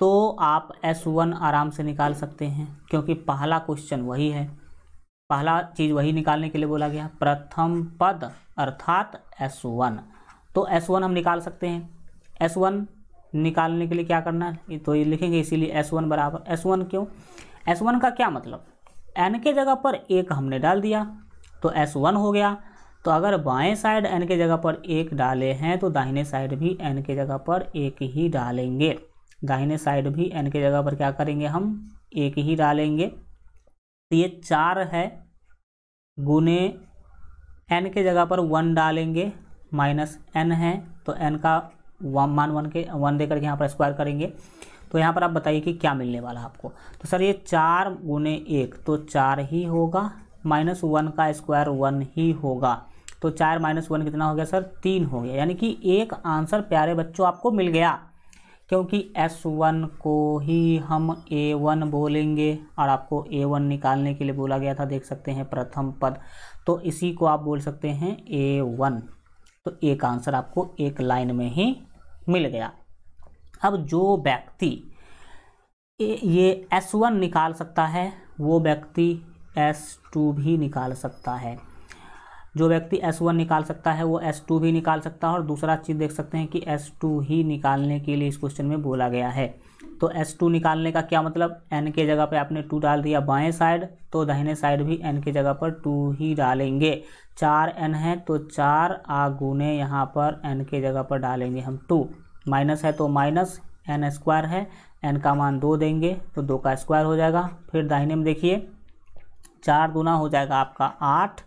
तो आप S1 आराम से निकाल सकते हैं, क्योंकि पहला क्वेश्चन वही है, पहला चीज़ वही निकालने के लिए बोला गया, प्रथम पद अर्थात S1। तो S1 हम निकाल सकते हैं। S1 निकालने के लिए क्या करना है, तो ये लिखेंगे, इसीलिए S1 बराबर S1। क्यों S1 का क्या मतलब, n के जगह पर 1 हमने डाल दिया तो S1 हो गया। तो अगर बाएं साइड n के जगह पर 1 डाले हैं तो दाहिने साइड भी n के जगह पर 1 ही डालेंगे। दाहिने साइड भी n के जगह पर क्या करेंगे, हम 1 ही डालेंगे। तो ये 4 है, गुने n के जगह पर 1 डालेंगे, माइनस n है तो n का मान 1 दे करके यहाँ पर स्क्वायर करेंगे। तो यहाँ पर आप बताइए कि क्या मिलने वाला है आपको। तो सर ये 4 गुने 1 तो 4 ही होगा, माइनस 1 का स्क्वायर 1 ही होगा। तो 4 माइनस 1 कितना हो गया सर, 3 हो गया। यानी कि एक आंसर प्यारे बच्चों आपको मिल गया, क्योंकि S1 को ही हम A1 बोलेंगे और आपको A1 निकालने के लिए बोला गया था, देख सकते हैं प्रथम पद, तो इसी को आप बोल सकते हैं A1। तो एक आंसर आपको एक लाइन में ही मिल गया। अब जो व्यक्ति ये S1 निकाल सकता है वो व्यक्ति S2 भी निकाल सकता है। जो व्यक्ति S1 निकाल सकता है वो S2 भी निकाल सकता है। और दूसरा चीज़ देख सकते हैं कि S2 ही निकालने के लिए इस क्वेश्चन में बोला गया है। तो S2 निकालने का क्या मतलब, n के जगह पे आपने 2 डाल दिया बाएं साइड, तो दाहिने साइड भी n के जगह पर 2 ही डालेंगे। 4n है तो 4 गुने यहाँ पर n के जगह पर डालेंगे हम 2, माइनस है तो माइनस, n स्क्वायर है, n का मान 2 देंगे तो 2 का स्क्वायर हो जाएगा। फिर दाहिने में देखिए 4 दूना हो जाएगा आपका 8,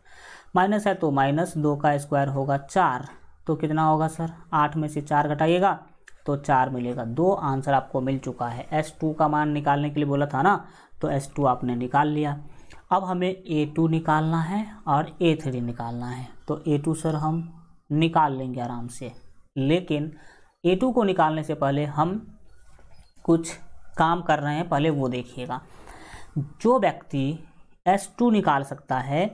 माइनस है तो माइनस, 2 का स्क्वायर होगा 4, तो कितना होगा सर, 8 में से 4 घटाइएगा तो 4 मिलेगा। 2 आंसर आपको मिल चुका है। S2 का मान निकालने के लिए बोला था ना, तो S2 आपने निकाल लिया। अब हमें A2 निकालना है और A3 निकालना है। तो A2 सर हम निकाल लेंगे आराम से, लेकिन A2 को निकालने से पहले हम कुछ काम कर रहे हैं, पहले वो देखिएगा। जो व्यक्ति S2 निकाल सकता है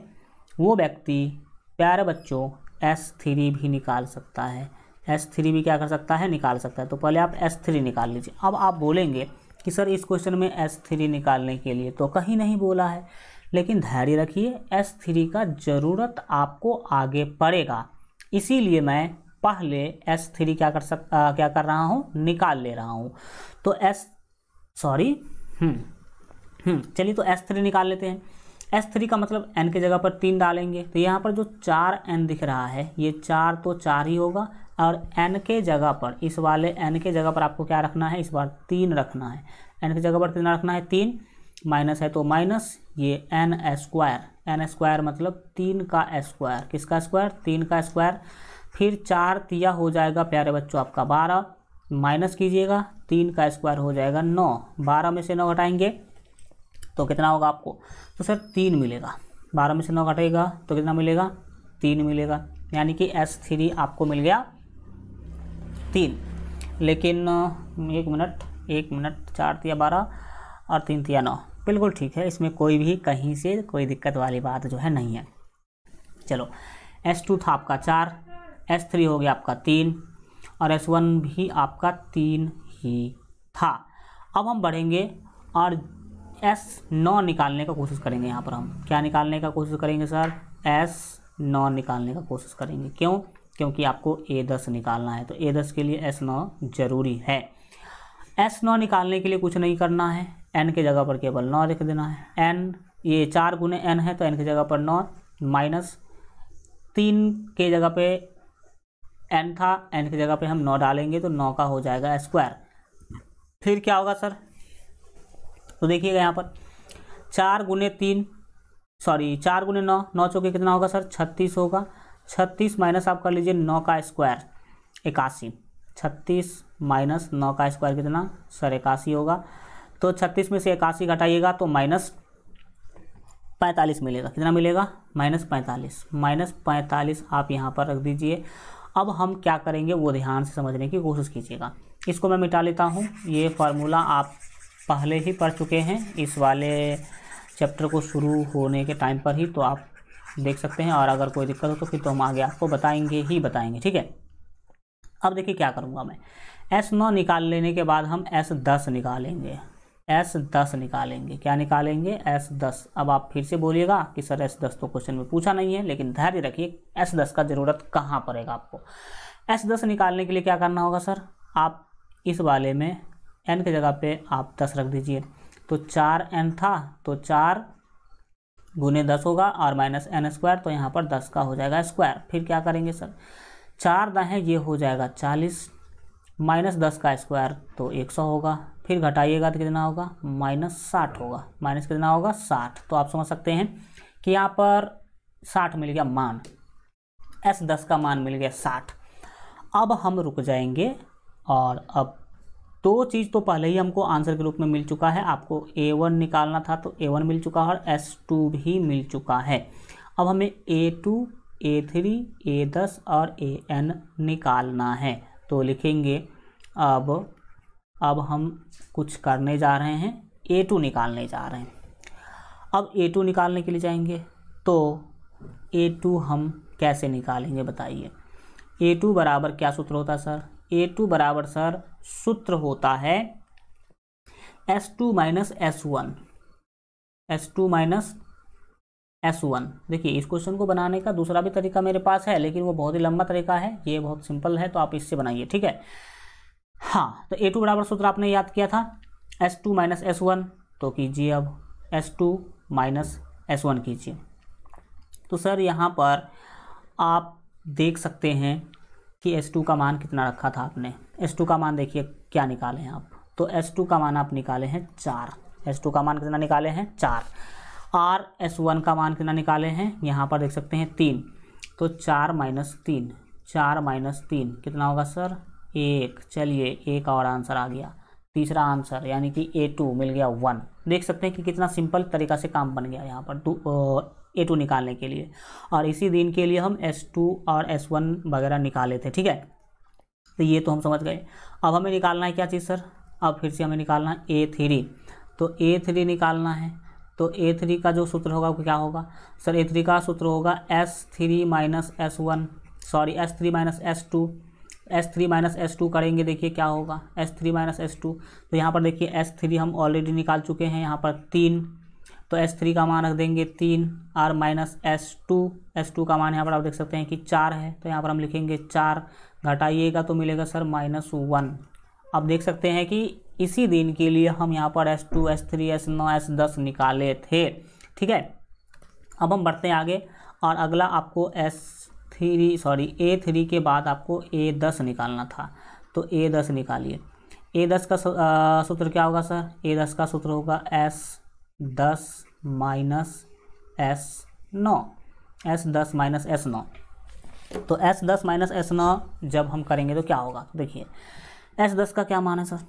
वो व्यक्ति प्यारे बच्चों S3 भी निकाल सकता है। S3 भी क्या कर सकता है, निकाल सकता है। तो पहले आप S3 निकाल लीजिए। अब आप बोलेंगे कि सर इस क्वेश्चन में S3 निकालने के लिए तो कहीं नहीं बोला है, लेकिन धैर्य रखिए, S3 का ज़रूरत आपको आगे पड़ेगा, इसीलिए मैं पहले S3 क्या कर रहा हूँ, निकाल ले रहा हूँ। तो चलिए तो S3 निकाल लेते हैं। S3 का मतलब n के जगह पर 3 डालेंगे, तो यहाँ पर जो 4n दिख रहा है ये 4 तो 4 ही होगा, और n के जगह पर, इस वाले n के जगह पर आपको क्या रखना है, इस बार 3 रखना है। n के जगह पर कितना रखना है, 3, माइनस है तो माइनस, ये n स्क्वायर मतलब 3 का स्क्वायर, किसका स्क्वायर, 3 का स्क्वायर। फिर 4 तिया हो जाएगा प्यारे बच्चों आपका 12, माइनस कीजिएगा, 3 का स्क्वायर हो जाएगा 9, 12 में से 9 घटाएंगे तो कितना होगा आपको, तो सर 3 मिलेगा। 12 में से 9 घटेगा तो कितना मिलेगा, 3 मिलेगा। यानी कि S3 आपको मिल गया 3। लेकिन एक मिनट 4 तिया 12 और 3 तिया 9, बिल्कुल ठीक है, इसमें कोई भी कहीं से कोई दिक्कत वाली बात जो है नहीं है। चलो S2 था आपका 4, S3 हो गया आपका 3 और S1 भी आपका 3 ही था। अब हम बढ़ेंगे और S9 निकालने का कोशिश करेंगे। यहाँ पर हम क्या निकालने का कोशिश करेंगे सर, S9 निकालने का कोशिश करेंगे। क्यों, क्योंकि आपको A10 निकालना है, तो A10 के लिए S9 जरूरी है। S9 निकालने के लिए कुछ नहीं करना है, n के जगह पर केवल 9 लिख देना है। n ये 4 गुने n है तो n की जगह पर 9, माइनस 3 के जगह पे n था, n की जगह पे हम 9 डालेंगे तो 9 का हो जाएगा स्क्वायर। फिर क्या होगा सर, तो देखिएगा यहाँ पर 4 गुने 9, 9 चौके कितना होगा सर, 36 होगा। 36 माइनस आप कर लीजिए 9 का स्क्वायर 81, 36 माइनस 9 का स्क्वायर कितना सर 81 होगा। तो 36 में से 81 घटाइएगा तो माइनस 45 मिलेगा। कितना मिलेगा, माइनस 45 आप यहाँ पर रख दीजिए। अब हम क्या करेंगे वो ध्यान से समझने की कोशिश कीजिएगा। इसको मैं मिटा लेता हूँ, ये फार्मूला आप पहले ही पढ़ चुके हैं इस वाले चैप्टर को शुरू होने के टाइम पर ही, तो आप देख सकते हैं। और अगर कोई दिक्कत हो तो फिर तो हम आगे आपको बताएंगे, ठीक है। अब देखिए क्या करूँगा मैं, S9 निकाल लेने के बाद हम S10 निकालेंगे। क्या निकालेंगे, S10। अब आप फिर से बोलिएगा कि सर S10 तो क्वेश्चन में पूछा नहीं है, लेकिन धैर्य रखिए, S10 का ज़रूरत कहाँ पड़ेगा आपको। S10 निकालने के लिए क्या करना होगा सर, आप इस वाले में n के जगह पे आप 10 रख दीजिए। तो 4n था तो 4 गुने 10 होगा और माइनस n स्क्वायर, तो यहाँ पर 10 का हो जाएगा स्क्वायर। फिर क्या करेंगे सर, 4 दाएँ ये हो जाएगा 40, माइनस 10 का स्क्वायर तो 100 होगा। फिर घटाइएगा तो कितना होगा, माइनस 60 होगा। माइनस कितना होगा, 60। तो आप समझ सकते हैं कि यहाँ पर 60 मिल गया मान, S10 का मान मिल गया 60। अब हम रुक जाएंगे और अब दो चीज़ तो पहले ही हमको आंसर के रूप में मिल चुका है, आपको A1 निकालना था तो A1 मिल चुका है और S2 भी मिल चुका है। अब हमें A2, A3, A10 और AN निकालना है। तो लिखेंगे अब हम कुछ करने जा रहे हैं, A2 निकालने जा रहे हैं। अब A2 निकालने के लिए जाएंगे तो A2 हम कैसे निकालेंगे बताइए। A2 बराबर क्या सूत्र होता है सर? A2 बराबर सर सूत्र होता है S2 minus S1, S2 minus S1। देखिए इस क्वेश्चन को बनाने का दूसरा भी तरीका मेरे पास है, लेकिन वो बहुत ही लंबा तरीका है, ये बहुत सिंपल है, तो आप इससे बनाइए, ठीक है। हाँ, तो A2 बराबर सूत्र आपने याद किया था S2 माइनस S1, तो कीजिए अब S2 माइनस S1 कीजिए। तो सर यहाँ पर आप देख सकते हैं कि S2 का मान कितना रखा था आपने। S2 का मान देखिए क्या निकाले हैं आप, तो S2 का मान आप निकाले हैं 4। S2 का मान कितना निकाले हैं 4। और S1 का मान कितना निकाले हैं, यहाँ पर देख सकते हैं 3। तो 4 माइनस 3, 4 माइनस 3 कितना होगा सर 1। चलिए एक और आंसर आ गया, तीसरा आंसर, यानी कि A2 मिल गया 1। देख सकते हैं कि कितना सिंपल तरीका से काम बन गया यहाँ पर A2 निकालने के लिए। और इसी दिन के लिए हम S2 और S1 वगैरह निकाले थे, ठीक है। तो ये तो हम समझ गए। अब हमें निकालना है क्या चीज़ सर, अब फिर से हमें निकालना है A3। तो A3 निकालना है, तो A3 का जो सूत्र होगा वो क्या होगा सर? A3 का सूत्र होगा S3 minus S1, sorry S3 minus S2। S3 minus S2 करेंगे, देखिए क्या होगा S3 माइनस S2। तो यहाँ पर देखिए S3 हम ऑलरेडी निकाल चुके हैं, यहाँ पर 3, तो S3 का मान रख देंगे 3 और माइनस S2 का मान यहाँ पर आप देख सकते हैं कि 4 है, तो यहाँ पर हम लिखेंगे 4, घटाइएगा तो मिलेगा सर -1। अब देख सकते हैं कि इसी दिन के लिए हम यहाँ पर S2, S3, S9, S10 निकाले थे, ठीक है। अब हम बढ़ते हैं आगे और अगला आपको A3 के बाद आपको A10 निकालना था, तो A10 निकालिए। A10 का सूत्र क्या होगा सर? A10 का सूत्र होगा S10 minus S9, S10 minus S9। तो S10 माइनस S9 जब हम करेंगे तो क्या होगा, तो देखिए S10 का क्या मान है सर?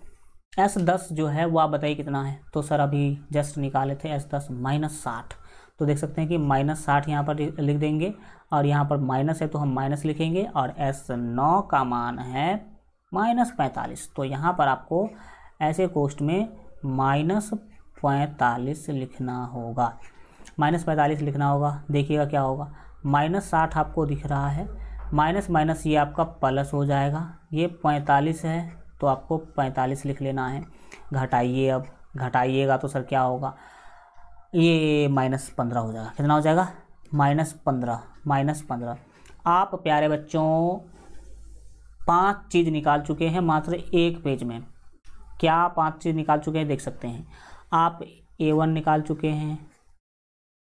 S10 जो है वो आप बताइए कितना है, तो सर अभी जस्ट निकाले थे S10 माइनस 60। तो देख सकते हैं कि -60 यहाँ पर लिख देंगे और यहाँ पर माइनस है तो हम माइनस लिखेंगे, और S9 का मान है -45। तो यहाँ पर आपको ऐसे कोष्ट में -45 लिखना होगा, -45 लिखना होगा। देखिएगा क्या होगा, -60 आपको दिख रहा है, माइनस माइनस ये आपका प्लस हो जाएगा, ये 45 है तो आपको 45 लिख लेना है। घटाइए, अब घटाइएगा तो सर क्या होगा, ये -15 हो जाएगा। कितना हो जाएगा? -15। आप प्यारे बच्चों 5 चीज़ निकाल चुके हैं मात्र एक पेज में। क्या 5 चीज़ निकाल चुके हैं, देख सकते हैं आप। A1 निकाल चुके हैं,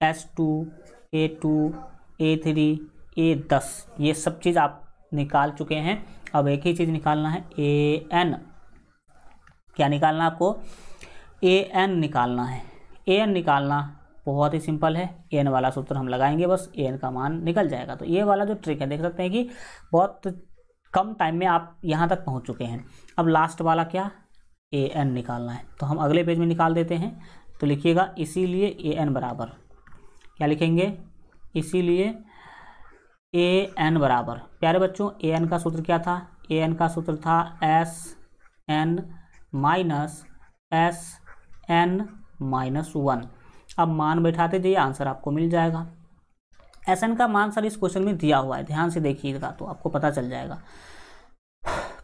S2, A2, A3, A10, ये सब चीज़ आप निकाल चुके हैं। अब एक ही चीज़ निकालना है, AN। क्या निकालना है आपको? AN निकालना है। AN निकालना बहुत ही सिंपल है, AN वाला सूत्र हम लगाएंगे, बस AN का मान निकल जाएगा। तो ये वाला जो ट्रिक है, देख सकते हैं कि बहुत कम टाइम में आप यहाँ तक पहुँच चुके हैं। अब लास्ट वाला क्या, AN निकालना है, तो हम अगले पेज में निकाल देते हैं। तो लिखिएगा इसीलिए AN बराबर, क्या लिखेंगे, इसीलिए AN बराबर, प्यारे बच्चों AN का सूत्र क्या था? AN का सूत्र था SN माइनस SN-1। अब मान बैठाते जाइए, आंसर आपको मिल जाएगा। SN का मान सर इस क्वेश्चन में दिया हुआ है, ध्यान से देखिएगा तो आपको पता चल जाएगा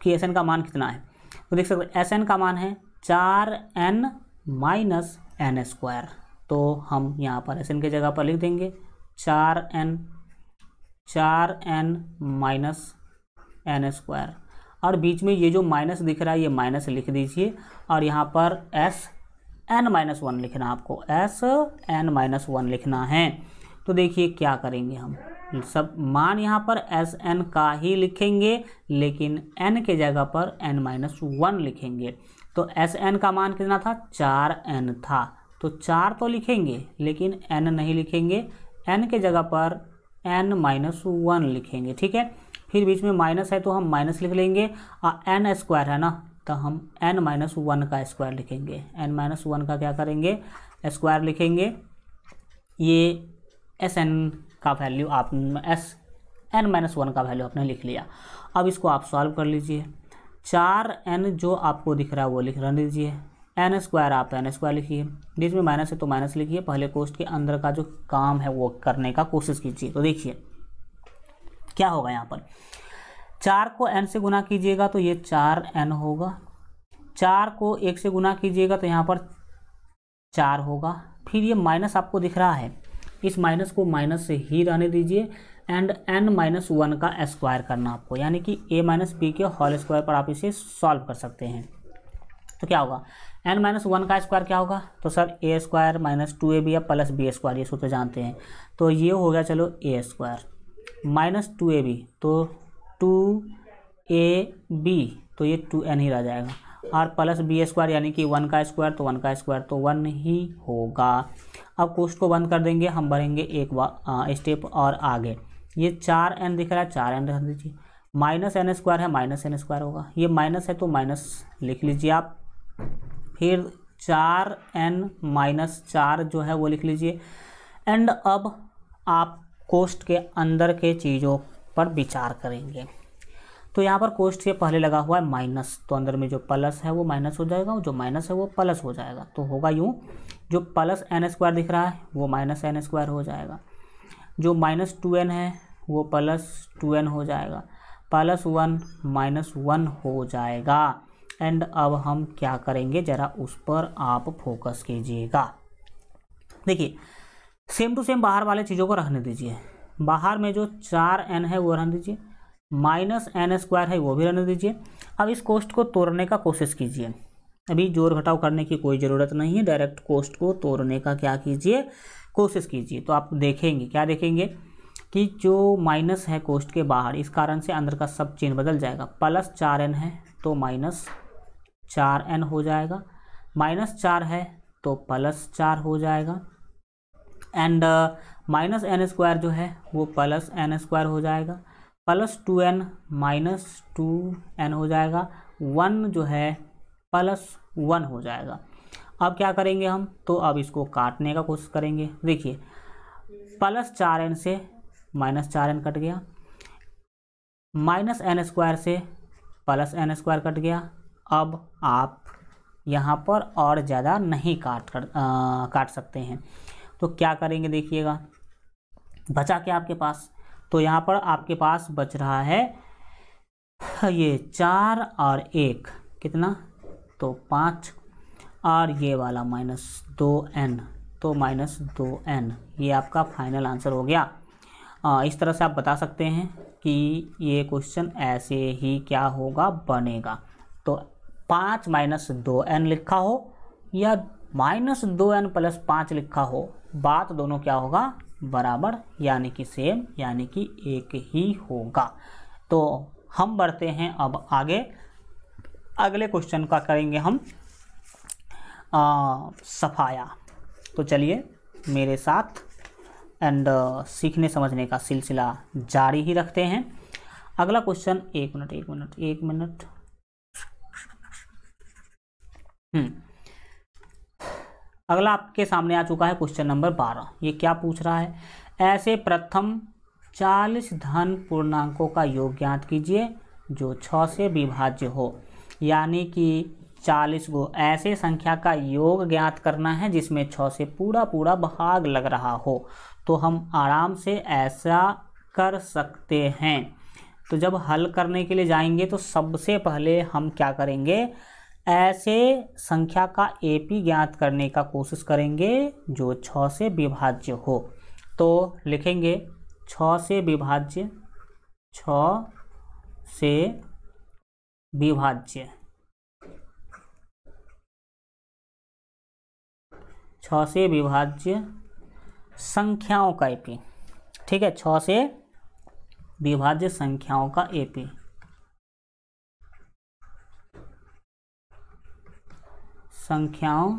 कि SN का मान कितना है। तो देख सकते हैं SN का मान है 4n माइनस n²। तो हम यहाँ पर SN के जगह पर लिख देंगे 4n माइनस n², और बीच में ये जो माइनस दिख रहा है ये माइनस लिख दीजिए, और यहाँ पर SN-1 लिखना, आपको SN-1 लिखना है। तो देखिए क्या करेंगे, हम सब मान यहाँ पर SN का ही लिखेंगे, लेकिन n के जगह पर n-1 लिखेंगे। तो SN का मान कितना था? 4n था, तो 4 तो लिखेंगे लेकिन n नहीं लिखेंगे, n के जगह पर n-1 लिखेंगे, ठीक है। फिर बीच में माइनस है तो हम माइनस लिख लेंगे, और n स्क्वायर है ना तो हम n-1 का स्क्वायर लिखेंगे। n-1 का क्या करेंगे, स्क्वायर लिखेंगे। ये Sn का वैल्यू आप n-1 का वैल्यू आपने लिख लिया। अब इसको आप सॉल्व कर लीजिए। 4n जो आपको दिख रहा है वो लिख दीजिए, n स्क्वायर आप n स्क्वायर लिखिए, बीच में माइनस है तो माइनस लिखिए। पहले कोष्ठ के अंदर का जो काम है वो करने का कोशिश कीजिए। तो देखिए क्या होगा, यहाँ पर 4 को n से गुना कीजिएगा तो ये 4n होगा, 4 को 1 से गुना कीजिएगा तो यहाँ पर 4 होगा। फिर ये माइनस आपको दिख रहा है, इस माइनस को माइनस से ही रहने दीजिए, एंड n-1 का स्क्वायर करना आपको, यानी कि a-b के होल स्क्वायर पर आप इसे सॉल्व कर सकते हैं। तो क्या होगा, n-1 का स्क्वायर क्या होगा, तो sir a square minus 2ab या प्लस b स्क्वायर, ये सूत्र जानते हैं। तो ये हो गया चलो a स्क्वायर माइनस 2ab, तो 2ab तो ये 2n ही रह जाएगा, और प्लस b स्क्वायर यानी कि 1 का स्क्वायर, तो 1 का स्क्वायर तो 1 ही होगा। अब कोष्ठ को बंद कर देंगे, हम बढ़ेंगे एक स्टेप और आगे। ये 4n दिख रहा है, 4n रख दीजिए, माइनस n स्क्वायर है, माइनस n स्क्वायर होगा, ये माइनस है तो माइनस लिख लीजिए आप। फिर 4n-4 जो है वो लिख लीजिए। एंड अब आप कोष्ठ के अंदर के चीज़ों पर विचार करेंगे। तो यहाँ पर कोष्ठ से पहले लगा हुआ है माइनस, तो अंदर में जो प्लस है वो माइनस हो जाएगा, जो माइनस है वो प्लस हो जाएगा। तो होगा यूँ, जो प्लस n स्क्वायर दिख रहा है वो माइनस n स्क्वायर हो जाएगा, जो माइनस 2n है वो प्लस 2n हो जाएगा, प्लस 1 माइनस 1 हो जाएगा। एंड अब हम क्या करेंगे, ज़रा उस पर आप फोकस कीजिएगा। देखिए सेम टू सेम बाहर वाले चीज़ों को रखने दीजिए, बाहर में जो 4n है वो रहने दीजिए, माइनस n स्क्वायर है वो भी रहने दीजिए। अब इस कोष्ठ को तोड़ने का कोशिश कीजिए, अभी जोड़ घटाव करने की कोई ज़रूरत नहीं है, डायरेक्ट कोष्ठ को तोड़ने का क्या कीजिए, कोशिश कीजिए। तो आप देखेंगे, क्या देखेंगे कि जो माइनस है कोष्ठ के बाहर, इस कारण से अंदर का सब चिन्ह बदल जाएगा। प्लस 4n है तो माइनस 4n हो जाएगा, माइनस 4 है तो प्लस 4 हो जाएगा, एंड माइनस n स्क्वायर जो है वो प्लस n स्क्वायर हो जाएगा, प्लस 2n माइनस 2n हो जाएगा, 1 जो है प्लस 1 हो जाएगा। अब क्या करेंगे हम, तो अब इसको काटने का कोशिश करेंगे। देखिए प्लस 4n से माइनस 4n कट गया, माइनस n स्क्वायर से प्लस n स्क्वायर कट गया। अब आप यहाँ पर और ज़्यादा नहीं काट सकते हैं, तो क्या करेंगे देखिएगा, बचा क्या आपके पास, तो यहाँ पर आपके पास बच रहा है ये 4 और 1 कितना, तो 5, और ये वाला माइनस 2n, तो माइनस 2n, ये आपका फाइनल आंसर हो गया। इस तरह से आप बता सकते हैं कि ये क्वेश्चन ऐसे ही क्या होगा, बनेगा। तो 5 माइनस 2n लिखा हो या माइनस 2n प्लस 5 लिखा हो, बात दोनों क्या होगा, बराबर, यानी कि सेम, यानी कि एक ही होगा। तो हम बढ़ते हैं अब आगे, अगले क्वेश्चन का करेंगे हम सफाया। तो चलिए मेरे साथ एंड सीखने समझने का सिलसिला जारी ही रखते हैं। अगला क्वेश्चन, एक मिनट। अगला आपके सामने आ चुका है क्वेश्चन नंबर 12। ये क्या पूछ रहा है, ऐसे प्रथम 40 धन पूर्णांकों का योग ज्ञात कीजिए जो 6 से विभाज्य हो। यानी कि 40 को ऐसे संख्या का योग ज्ञात करना है जिसमें 6 से पूरा भाग लग रहा हो। तो हम आराम से ऐसा कर सकते हैं। तो जब हल करने के लिए जाएंगे तो सबसे पहले हम क्या करेंगे, ऐसे संख्या का एपी ज्ञात करने का कोशिश करेंगे जो 6 से विभाज्य हो। तो लिखेंगे 6 से विभाज्य, 6 से विभाज्य, 6 से विभाज्य संख्याओं का एपी। ठीक है, 6 से विभाज्य संख्याओं का एपी, संख्याओं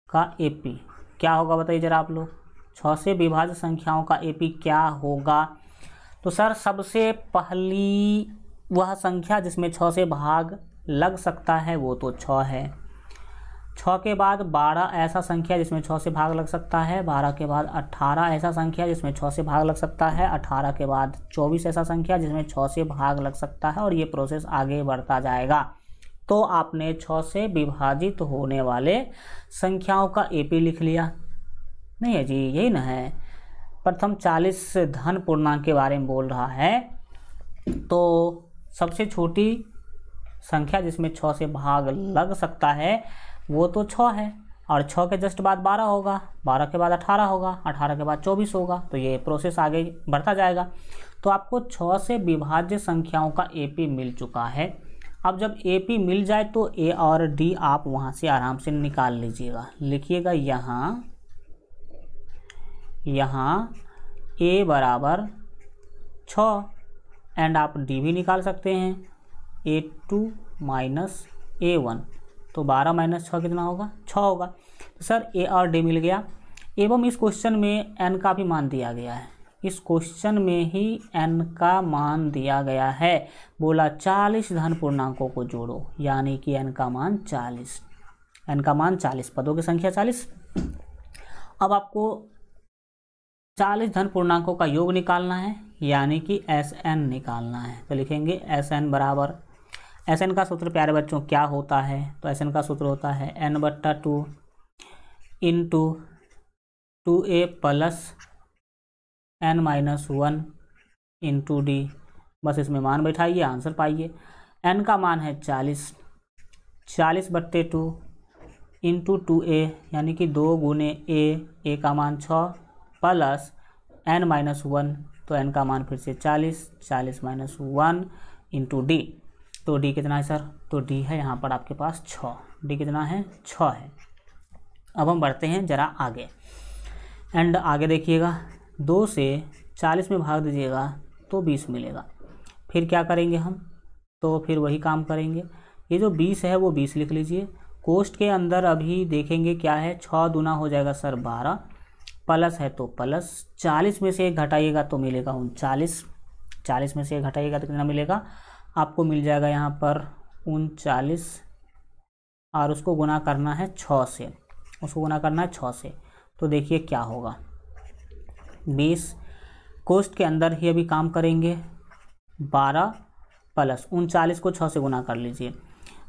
का एपी क्या होगा बताइए जरा आप लोग। 6 से विभाज्य संख्याओं का एपी क्या होगा? तो सर सबसे पहली वह संख्या जिसमें 6 से भाग लग सकता है वो तो 6 है। 6 के बाद 12 ऐसा संख्या जिसमें 6 से भाग लग सकता है। 12 के बाद 18 ऐसा संख्या जिसमें 6 से भाग लग सकता है। 18 के बाद 24 ऐसा संख्या जिसमें 6 से भाग लग सकता है, और ये प्रोसेस आगे बढ़ता जाएगा। तो आपने 6 से विभाजित होने वाले संख्याओं का एपी लिख लिया। नहीं है जी, यही ना है। प्रथम 40 धन पूर्णांक के बारे में बोल रहा है, तो सबसे छोटी संख्या जिसमें 6 से भाग लग सकता है वो तो 6 है, और 6 के जस्ट बाद 12 होगा, 12 के बाद 18 होगा, 18 के बाद 24 होगा। तो ये प्रोसेस आगे बढ़ता जाएगा। तो आपको 6 से विभाज्य संख्याओं का एपी मिल चुका है। अब जब एपी मिल जाए तो ए और डी आप वहाँ से आराम से निकाल लीजिएगा। लिखिएगा यहाँ ए बराबर 6 एंड आप डी भी निकाल सकते हैं, A2 माइनस A1। तो 12 माइनस 6 कितना होगा? 6 होगा। तो सर ए और डी मिल गया। एवं इस क्वेश्चन में एन का भी मान दिया गया है। इस क्वेश्चन में ही एन का मान दिया गया है। बोला 40 धन पूर्णांकों को जोड़ो, यानी कि एन का मान 40। एन का मान 40, पदों की संख्या 40। अब आपको 40 धन पूर्णांकों का योग निकालना है, यानी कि Sn निकालना है। तो लिखेंगे Sn बराबर, Sn का सूत्र प्यारे बच्चों क्या होता है? तो Sn का सूत्र होता है n/2 into 2a plus n-1 into D. बस इसमें मान बैठाइए, आंसर पाइए। n का मान है 40, 40/2 इंटू 2a, यानी कि 2 गुने a का मान 6 प्लस n-1, तो n का मान फिर से 40, 40-1 इंटू डी। तो डी कितना है सर? तो डी है यहाँ पर आपके पास 6। डी कितना है? 6 है। अब हम बढ़ते हैं ज़रा आगे, एंड आगे देखिएगा, 2 से 40 में भाग दीजिएगा तो 20 मिलेगा। फिर क्या करेंगे हम? तो फिर वही काम करेंगे। ये जो 20 है वो 20 लिख लीजिए। कोष्ठ के अंदर अभी देखेंगे क्या है, 6 दूना हो जाएगा सर 12, प्लस है तो प्लस, 40 में से 1 घटाइएगा तो मिलेगा 39, 40 में से 1 घटाइएगा तो कितना मिलेगा? आपको मिल जाएगा यहाँ पर 39, और उसको गुना करना है 6 से, उसको गुना करना है 6 से। तो देखिए क्या होगा, 20 कोष्ठ के अंदर ही अभी काम करेंगे, 12 प्लस 39 को 6 से गुना कर लीजिए,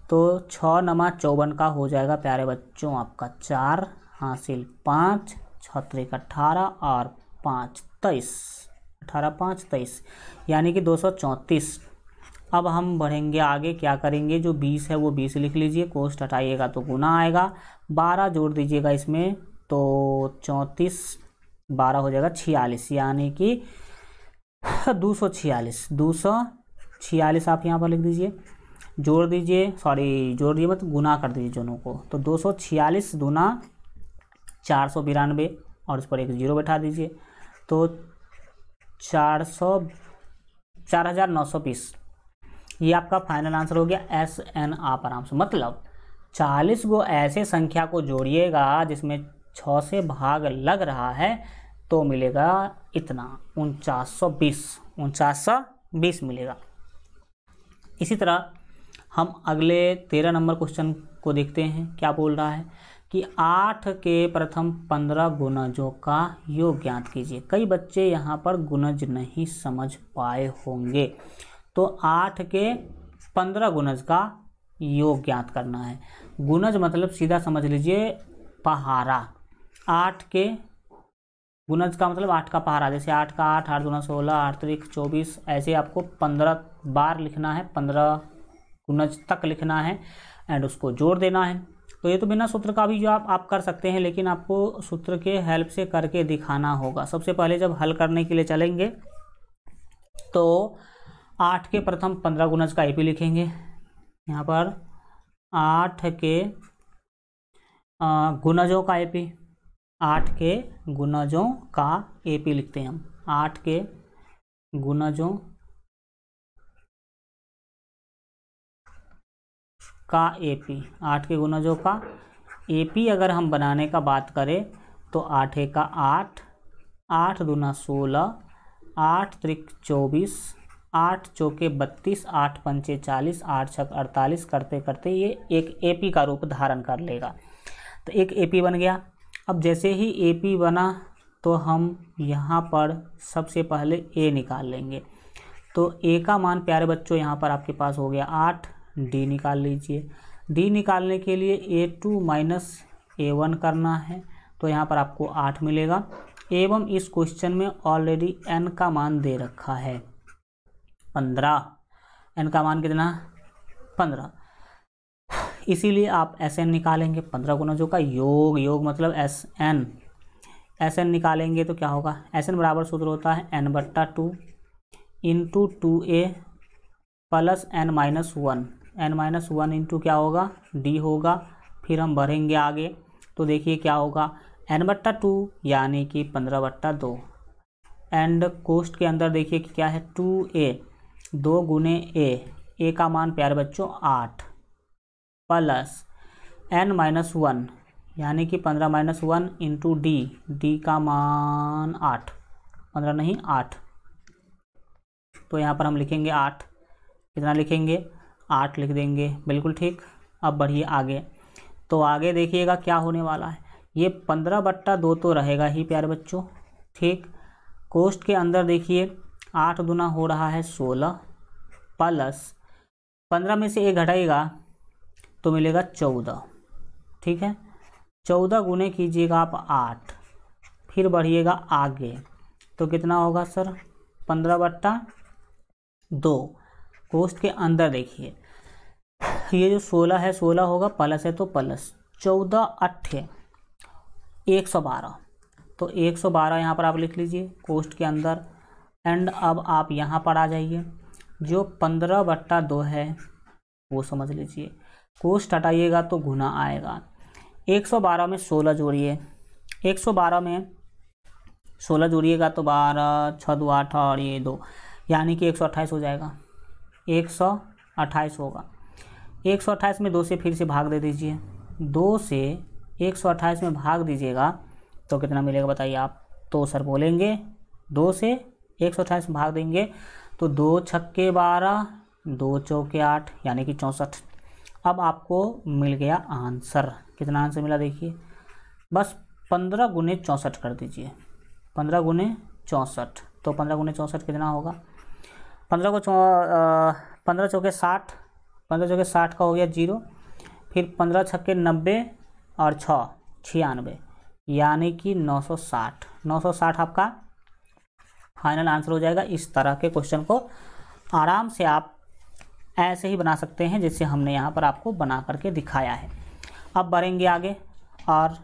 तो 6×9 = 54 का हो जाएगा प्यारे बच्चों आपका 4 हासिल 5, 6 18 और 5 23, 18 5 23, यानी कि 234। अब हम बढ़ेंगे आगे, क्या करेंगे? जो 20 है वो 20 लिख लीजिए, कोष्ठ हटाइएगा तो गुना आएगा, 12 जोड़ दीजिएगा इसमें तो 34, 12 हो जाएगा 46, यानी कि 246, 246 आप यहाँ पर लिख दीजिए, जोड़ दीजिए, सॉरी जोड़ दीजिए मत, गुना कर दीजिए दोनों को। तो 246 दूना 492, और उस पर एक जीरो बैठा दीजिए, तो 4920, ये आपका फाइनल आंसर हो गया। Sn आप आराम से, मतलब 40 गो ऐसे संख्या को जोड़िएगा जिसमें 6 से भाग लग रहा है तो मिलेगा इतना 4920 मिलेगा। इसी तरह हम अगले 13 नंबर क्वेश्चन को देखते हैं। क्या बोल रहा है कि 8 के प्रथम 15 गुणजों का योग ज्ञात कीजिए। कई बच्चे यहाँ पर गुणज नहीं समझ पाए होंगे, तो 8 के 15 गुणज का योग ज्ञात करना है। गुणज मतलब सीधा समझ लीजिए पहाड़ा। 8 के गुणज का मतलब 8 का पहाड़ा, जैसे 8 का 8, 8 दूना 16, 8 त्रिक 24, ऐसे आपको 15 बार लिखना है, 15 गुणज तक लिखना है एंड उसको जोड़ देना है। तो ये तो बिना सूत्र का भी जो आप कर सकते हैं, लेकिन आपको सूत्र के हेल्प से करके दिखाना होगा। सबसे पहले जब हल करने के लिए चलेंगे तो 8 के प्रथम 15 गुणज का एपी लिखेंगे। यहाँ पर 8 के गुणजों का एपी, 8 के गुणजों का एपी लिखते हैं हम। 8 के गुणजों का एपी, 8 के गुणजों का एपी अगर हम बनाने का बात करें तो 8 का 8, 8 दूना 16, 8 त्रिक 24, 8 चौके 32, 8 पंचे 40, 8 छक 48 करते करते ये एक एपी का रूप धारण कर लेगा। तो एक एपी बन गया। अब जैसे ही एपी बना तो हम यहाँ पर सबसे पहले ए निकाल लेंगे। तो ए का मान प्यारे बच्चों यहाँ पर आपके पास हो गया 8। डी निकाल लीजिए। डी निकालने के लिए A2 माइनस A1 करना है, तो यहाँ पर आपको 8 मिलेगा। एवं इस क्वेश्चन में ऑलरेडी n का मान दे रखा है 15। n का मान कितना? 15। इसीलिए आप Sn निकालेंगे। 15 गुणजों का योग, योग मतलब Sn निकालेंगे तो क्या होगा? Sn बराबर सूत्र होता है n/2 into 2a plus n-1। n-1 into क्या होगा? d होगा। फिर हम बढ़ेंगे आगे तो देखिए क्या होगा, n/2 यानी कि 15/2 एंड कोष्ठ के अंदर देखिए कि क्या है 2a, 2 गुने a का मान प्यारे बच्चों 8 प्लस n-1 यानी कि 15-1 इंटू d का मान 8, 15 नहीं 8। तो यहाँ पर हम लिखेंगे 8। कितना लिखेंगे? 8 लिख देंगे। बिल्कुल ठीक। अब बढ़िए आगे। तो आगे देखिएगा क्या होने वाला है। ये 15/2 तो रहेगा ही प्यारे बच्चों, ठीक। कोष्ठ के अंदर देखिए 8 दूना हो रहा है 16 प्लस 15 में से 1 घटाएगा तो मिलेगा 14, ठीक है। 14 गुने कीजिएगा आप 8, फिर बढ़िएगा आगे तो कितना होगा सर? 15/2। कोष्ठ के अंदर देखिए ये जो 16 है 16 होगा, प्लस है तो प्लस 14 × 112, तो 112 यहाँ पर आप लिख लीजिए कोष्ठ के अंदर। एंड अब आप यहाँ पर आ जाइए, जो 15/2 है वो समझ लीजिए। कोष्ठ हटाइएगा तो गुना आएगा। 112 में 16 जोड़िए, 112 में 16 जोड़िएगा तो 12 6 2 8 और ये 2 यानी कि 128 हो जाएगा। 128 होगा। 128 में 2 से फिर से भाग दे दीजिए। 2 से 128 में भाग दीजिएगा तो कितना मिलेगा बताइए आप? तो सर बोलेंगे 2 से 128 में भाग देंगे तो 2 छक्के 12, 2 चौके 8 यानी कि 64। अब आपको मिल गया आंसर। कितना आंसर मिला देखिए, बस 15 गुने 64 कर दीजिए। 15 गुने 64, तो 15 गुने 64 कितना होगा? 15 चौके 60, 15 चौके 60 का हो गया 0, फिर 15 छक्के 90 और 6 96 यानी कि 960। 960 आपका फाइनल आंसर हो जाएगा। इस तरह के क्वेश्चन को आराम से आप ऐसे ही बना सकते हैं जैसे हमने यहाँ पर आपको बना करके दिखाया है। अब बढ़ेंगे आगे और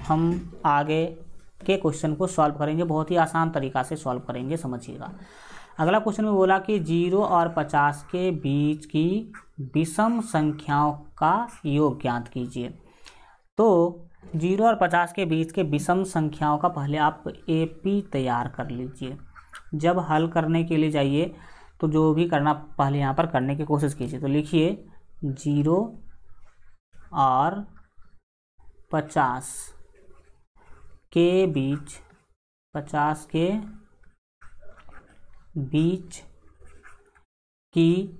हम आगे के क्वेश्चन को सॉल्व करेंगे। बहुत ही आसान तरीक़ा से सॉल्व करेंगे, समझिएगा। अगला क्वेश्चन में बोला कि 0 और 50 के बीच की विषम संख्याओं का योग ज्ञात कीजिए। तो 0 और 50 के बीच के विषम संख्याओं का पहले आप एपी तैयार कर लीजिए। जब हल करने के लिए जाइए तो जो भी करना पहले यहाँ पर करने की कोशिश कीजिए। तो लिखिए 0 और 50 के बीच, 50 के बीच की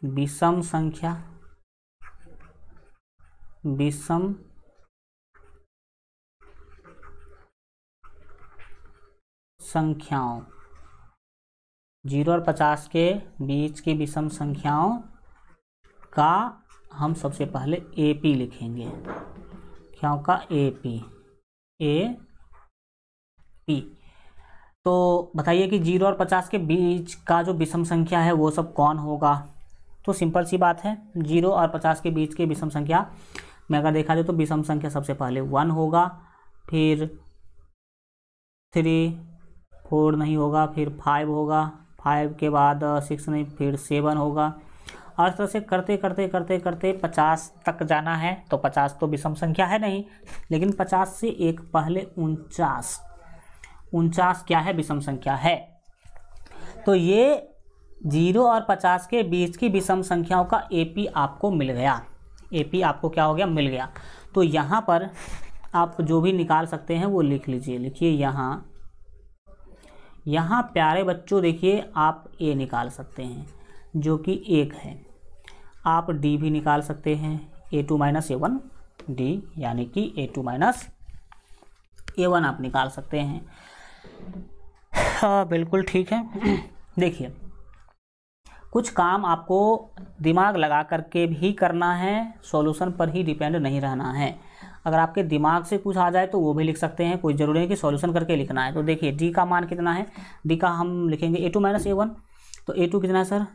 विषम संख्या, विषम संख्याओं, 0 और 50 के बीच की विषम संख्याओं का हम सबसे पहले एपी लिखेंगे। संख्याओं का एपी, एपी। तो बताइए कि 0 और 50 के बीच का जो विषम संख्या है वो सब कौन होगा? तो सिंपल सी बात है, 0 और 50 के बीच के विषम संख्या में अगर देखा जाए तो विषम संख्या सबसे पहले 1 होगा, फिर 3 4 नहीं होगा, फिर 5 होगा, 5 के बाद 6 नहीं, फिर 7 होगा। और इस तरह से करते करते करते करते 50 तक जाना है। तो 50 तो विषम संख्या है नहीं, लेकिन 50 से एक पहले 49 क्या है? विषम संख्या है। तो ये 0 और 50 के बीच की विषम संख्याओं का एपी आपको मिल गया। एपी आपको क्या हो गया? मिल गया। तो यहाँ पर आप जो भी निकाल सकते हैं वो लिख लीजिए। लिखिए यहाँ यहाँ प्यारे बच्चों देखिए आप ए निकाल सकते हैं जो कि 1 है, आप डी भी निकाल सकते हैं, A2 - A1 डी, यानी कि A2 - A1 आप निकाल सकते हैं। हाँ बिल्कुल ठीक है। देखिए कुछ काम आपको दिमाग लगा करके भी करना है, सॉल्यूशन पर ही डिपेंड नहीं रहना है। अगर आपके दिमाग से कुछ आ जाए तो वो भी लिख सकते हैं, कोई ज़रूरी नहीं कि सॉल्यूशन करके लिखना है। तो देखिए डी का मान कितना है, डी का हम लिखेंगे A2 - A1, तो A2 कितना है सर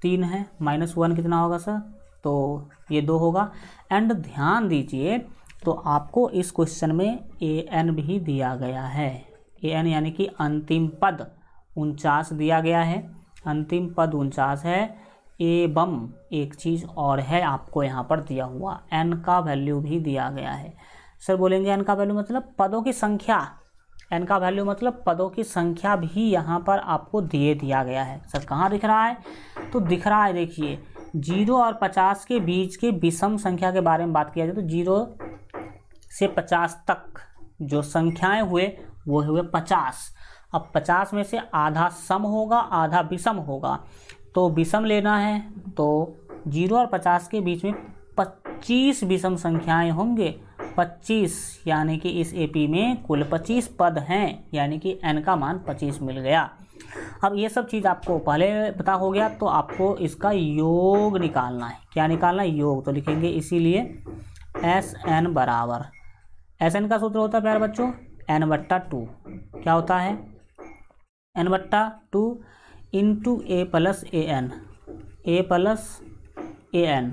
3 है, -1 कितना होगा सर, तो ये 2 होगा। एंड ध्यान दीजिए तो आपको इस क्वेश्चन में AN भी दिया गया है, AN यानी कि अंतिम पद 49 दिया गया है, अंतिम पद 49 है। एवं एक चीज़ और है आपको यहाँ पर दिया हुआ, n का वैल्यू भी दिया गया है। सर बोलेंगे n का वैल्यू मतलब पदों की संख्या, n का वैल्यू मतलब पदों की संख्या भी यहाँ पर आपको दिया गया है। सर कहाँ दिख रहा है, तो दिख रहा है देखिए 0 और 50 के बीच के विषम संख्या के बारे में बात किया जाए तो 0 से 50 तक जो संख्याएं हुए वो हुए 50। अब 50 में से आधा सम होगा आधा विषम होगा, तो विषम लेना है तो 0 और 50 के बीच में 25 विषम संख्याएं होंगे, 25 यानी कि इस एपी में कुल 25 पद हैं, यानी कि n का मान 25 मिल गया। अब ये सब चीज़ आपको पहले पता हो गया तो आपको इसका योग निकालना है। क्या निकालना है, योग। तो लिखेंगे इसीलिए SN बराबर, SN का सूत्र होता है प्यारे बच्चों n/2, क्या होता है n/2 into A + AN, A + AN।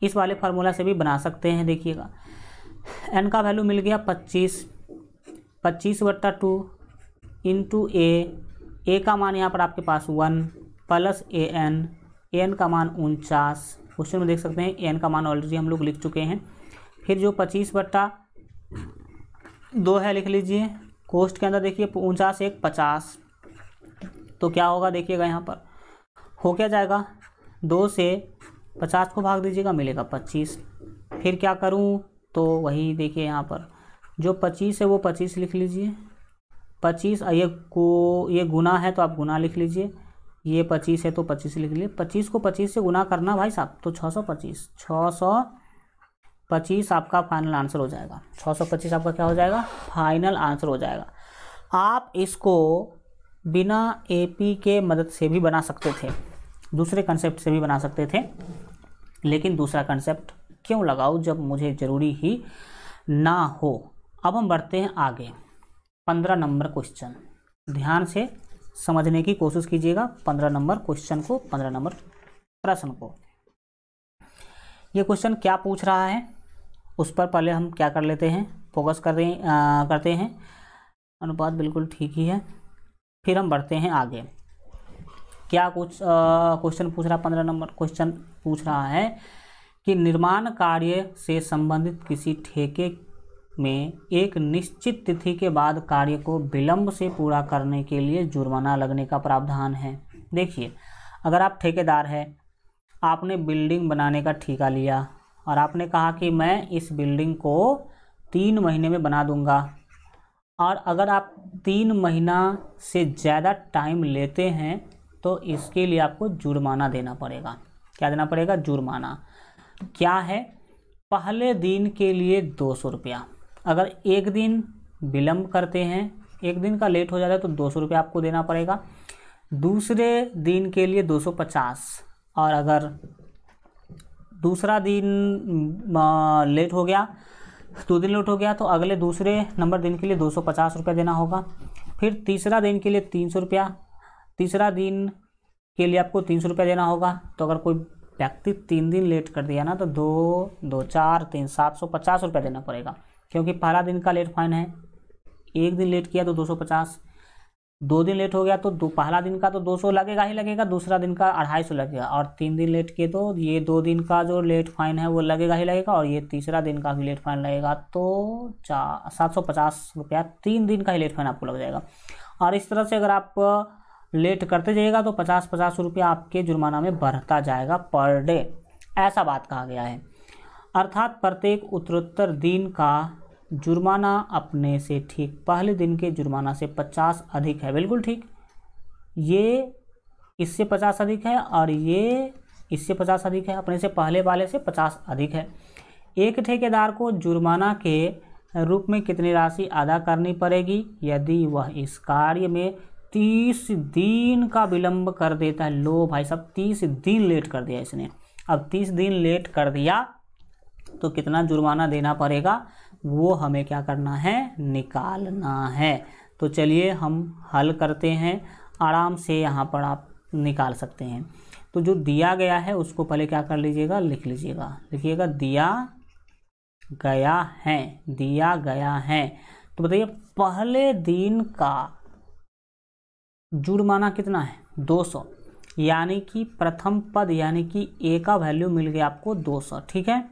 इस वाले फार्मूला से भी बना सकते हैं। देखिएगा n का वैल्यू मिल गया 25, 25/2 इंटू A का मान यहाँ पर आपके पास 1 प्लस AN का मान 49। क्वेश्चन में देख सकते हैं AN का मान ऑलरेडी हम लोग लिख चुके हैं। फिर जो 25/2 है लिख लीजिए, कोष्ठ के अंदर देखिए 49 1 50, तो क्या होगा देखिएगा यहाँ पर हो क्या जाएगा, 2 से 50 को भाग दीजिएगा मिलेगा 25। फिर क्या करूँ, तो वही देखिए यहाँ पर जो 25 है वो 25 लिख लीजिए, 25 ये गुना है तो आप गुना लिख लीजिए, ये 25 है तो 25 लिख लीजिए, 25 को 25 से गुना करना भाई साहब तो 625 आपका फाइनल आंसर हो जाएगा। 625 आपका क्या हो जाएगा, फाइनल आंसर हो जाएगा। आप इसको बिना एपी के मदद से भी बना सकते थे, दूसरे कंसेप्ट से भी बना सकते थे, लेकिन दूसरा कंसेप्ट क्यों लगाऊं जब मुझे ज़रूरी ही ना हो। अब हम बढ़ते हैं आगे। 15 नंबर क्वेश्चन, ध्यान से समझने की कोशिश कीजिएगा 15 नंबर क्वेश्चन को, 15 नंबर प्रश्न को। ये क्वेश्चन क्या पूछ रहा है उस पर पहले हम क्या कर लेते हैं, फोकस करते हैं। अनुपात बिल्कुल ठीक ही है। फिर हम बढ़ते हैं आगे। क्या कुछ क्वेश्चन पूछ रहा है, 15 नंबर क्वेश्चन पूछ रहा है कि निर्माण कार्य से संबंधित किसी ठेके में एक निश्चित तिथि के बाद कार्य को विलंब से पूरा करने के लिए जुर्माना लगने का प्रावधान है। देखिए अगर आप ठेकेदार हैं, आपने बिल्डिंग बनाने का ठेका लिया और आपने कहा कि मैं इस बिल्डिंग को 3 महीने में बना दूंगा, और अगर आप 3 महीना से ज़्यादा टाइम लेते हैं तो इसके लिए आपको जुर्माना देना पड़ेगा। क्या देना पड़ेगा, जुर्माना। क्या है, पहले दिन के लिए 200 रुपया, अगर 1 दिन विलंब करते हैं, 1 दिन का लेट हो जाता है तो 200 रुपया आपको देना पड़ेगा। दूसरे दिन के लिए 250, और अगर दूसरा दिन लेट हो गया, 2 दिन लेट हो गया तो अगले दूसरे नंबर दिन के लिए 250 रुपया देना होगा। फिर तीसरा दिन के लिए 300 रुपया, तीसरा दिन के लिए आपको 300 रुपया देना होगा। तो अगर कोई व्यक्ति 3 दिन लेट कर दिया ना तो 2 4 3 750 रुपया देना पड़ेगा, क्योंकि पहला दिन का लेट फाइन है। 1 दिन लेट किया तो 250, 2 दिन लेट हो गया तो पहला दिन का तो 200 लगेगा ही लगेगा, दूसरा दिन का 250 लगेगा, और 3 दिन लेट किए तो ये 2 दिन का जो लेट फाइन है वो लगेगा ही लगेगा, और ये तीसरा दिन का भी लेट फाइन लगेगा, तो 750 रुपया 3 दिन का ही लेट फाइन आपको लग जाएगा। और इस तरह से अगर आप लेट करते जाइएगा तो 50-50 रुपया आपके जुर्माना में बढ़ता जाएगा पर डे, ऐसा बात कहा गया है। अर्थात प्रत्येक उत्तरोत्तर दिन का जुर्माना अपने से ठीक पहले दिन के जुर्माना से 50 अधिक है। बिल्कुल ठीक, ये इससे 50 अधिक है और ये इससे 50 अधिक है, अपने से पहले वाले से 50 अधिक है। एक ठेकेदार को जुर्माना के रूप में कितनी राशि अदा करनी पड़ेगी यदि वह इस कार्य में 30 दिन का विलंब कर देता है। लो भाई साहब, 30 दिन लेट कर दिया इसने। अब 30 दिन लेट कर दिया तो कितना जुर्माना देना पड़ेगा वो हमें क्या करना है, निकालना है। तो चलिए हम हल करते हैं, आराम से यहाँ पर आप निकाल सकते हैं। तो जो दिया गया है उसको पहले क्या कर लीजिएगा, लिख लीजिएगा। लिखिएगा दिया गया है, दिया गया है। तो बताइए पहले दिन का जुर्माना कितना है, 200, यानी कि प्रथम पद यानी कि ए का वैल्यू मिल गया आपको 200। ठीक है।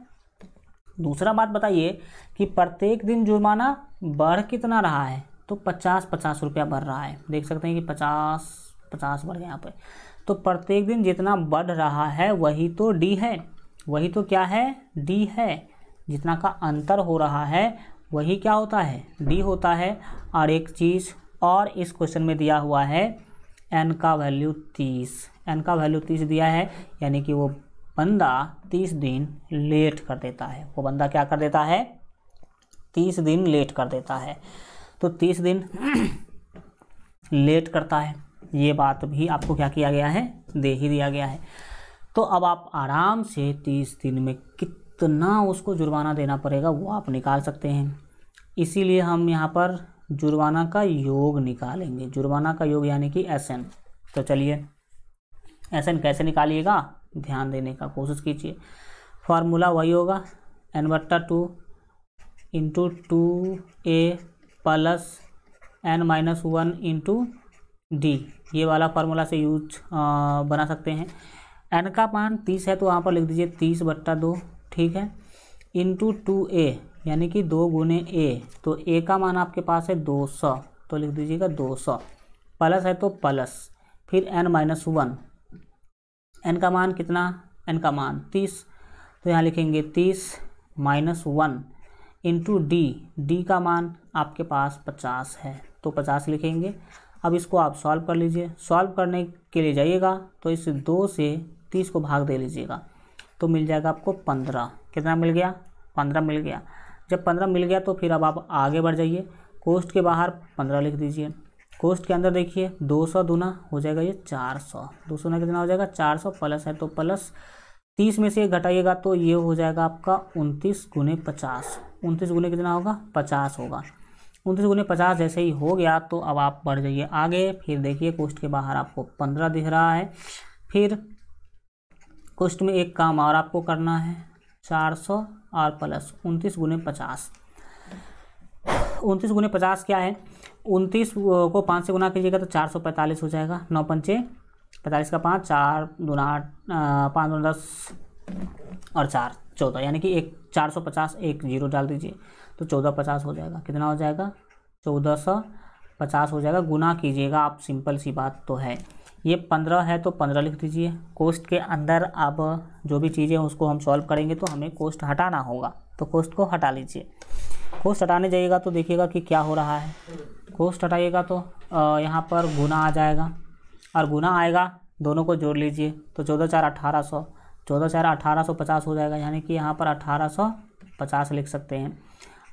दूसरा बात बताइए कि प्रत्येक दिन जुर्माना बढ़ कितना रहा है, तो 50 रुपया बढ़ रहा है। देख सकते हैं कि 50 बढ़ गया यहाँ पे। तो प्रत्येक दिन जितना बढ़ रहा है वही तो डी है, वही तो क्या है, डी है। जितना का अंतर हो रहा है वही क्या होता है, डी होता है। और एक चीज़ और इस क्वेश्चन में दिया हुआ है एन का वैल्यू 30, एन का वैल्यू 30 दिया है, यानी कि वो बंदा 30 दिन लेट कर देता है। वो बंदा क्या कर देता है, 30 दिन लेट कर देता है। तो 30 दिन लेट करता है, ये बात भी आपको क्या किया गया है, दे ही दिया गया है। तो अब आप आराम से 30 दिन में कितना उसको जुर्माना देना पड़ेगा वो आप निकाल सकते हैं। इसीलिए हम यहाँ पर जुर्माना का योग निकालेंगे, जुर्माना का योग यानी कि एसएन। तो चलिए एसएन कैसे निकालिएगा, ध्यान देने का कोशिश कीजिए। फार्मूला वही होगा n/2 into 2a plus n-1 into D, ये वाला फार्मूला से यूज बना सकते हैं। n का मान 30 है तो वहाँ पर लिख दीजिए 30/2, ठीक है, इंटू 2a यानी कि 2 गुने a, तो a का मान आपके पास है 200 तो लिख दीजिएगा 200, प्लस है तो प्लस, फिर n-1, n का मान कितना, n का मान 30 तो यहाँ लिखेंगे 30 -1 इंटू डी, डी का मान आपके पास 50 है तो 50 लिखेंगे। अब इसको आप सॉल्व कर लीजिए। सॉल्व करने के लिए जाइएगा तो इस 2 से 30 को भाग दे लीजिएगा तो मिल जाएगा आपको 15। कितना मिल गया, 15 मिल गया। जब 15 मिल गया तो फिर अब आप आगे बढ़ जाइए, कोष्ठ के बाहर 15 लिख दीजिए, कोष्ठ के अंदर देखिए 200 दूना हो जाएगा ये 400, 200 ना कितना हो जाएगा 400, प्लस है तो प्लस, 30 में से घटाइएगा तो ये हो जाएगा आपका 29 गुने 50, 29 गुने कितना होगा 50 होगा। 29 गुने 50 जैसे ही हो गया तो अब आप बढ़ जाइए आगे। फिर देखिए कोष्ठ के बाहर आपको 15 दिख रहा है, फिर कोष्ठ में एक काम और आपको करना है 400 और प्लस 29 गुने 50। 29 गुने 50 क्या है, 29 को 5 से गुना कीजिएगा तो 445 हो जाएगा। 9 पंचे 45 का 5, 4 दूना 8, 5 दूना 10 और 4 14, यानी कि 450, एक जीरो डाल दीजिए तो 1450 हो जाएगा। कितना हो जाएगा 1450 हो जाएगा। गुना कीजिएगा आप, सिंपल सी बात तो है। ये 15 है तो 15 लिख दीजिए। कोष्ठ के अंदर अब जो भी चीज़ें हैं उसको हम सॉल्व करेंगे तो हमें कोष्ठ हटाना होगा, तो कोष्ठ को हटा लीजिए। कोष्ठ हटाने जाइएगा तो देखिएगा कि क्या हो रहा है। कोष्ठ हटाइएगा तो यहाँ पर गुना आ जाएगा और गुना आएगा, दोनों को जोड़ लीजिए तो 14×4 1800, 14×4 1850 हो जाएगा, यानी कि यहाँ पर 1850 लिख सकते हैं।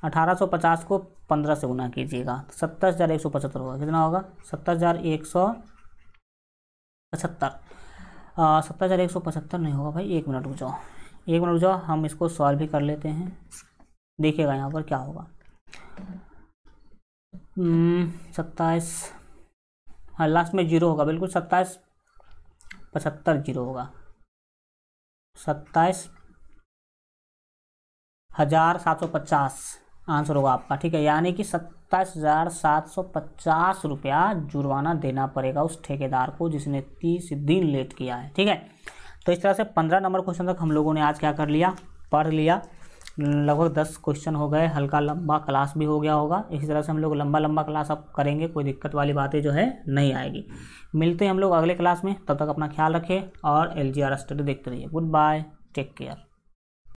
1850 को 15 से गुना कीजिएगा तो 27,175 होगा। कितना होगा 27,175, 27,175 नहीं होगा भाई, 1 मिनट रुक जाओ, 1 मिनट रुक जाओ, हम इसको सॉल्व भी कर लेते हैं। देखिएगा यहाँ पर क्या होगा, 27, हाँ लास्ट में जीरो होगा, बिल्कुल 27,75 जीरो होगा, 27,750 आंसर होगा आपका, ठीक है। यानी कि 27,750 रुपया जुर्माना देना पड़ेगा उस ठेकेदार को जिसने 30 दिन लेट किया है, ठीक है। तो इस तरह से 15 नंबर क्वेश्चन तक हम लोगों ने आज क्या कर लिया, पढ़ लिया। लगभग 10 क्वेश्चन हो गए, हल्का लंबा क्लास भी हो गया होगा। इसी तरह से हम लोग लंबा क्लास अब करेंगे, कोई दिक्कत वाली बातें जो है नहीं आएगी। मिलते हैं हम लोग अगले क्लास में, तब तक अपना ख्याल रखें और LGR स्टडी देखते रहिए। Good bye, take care.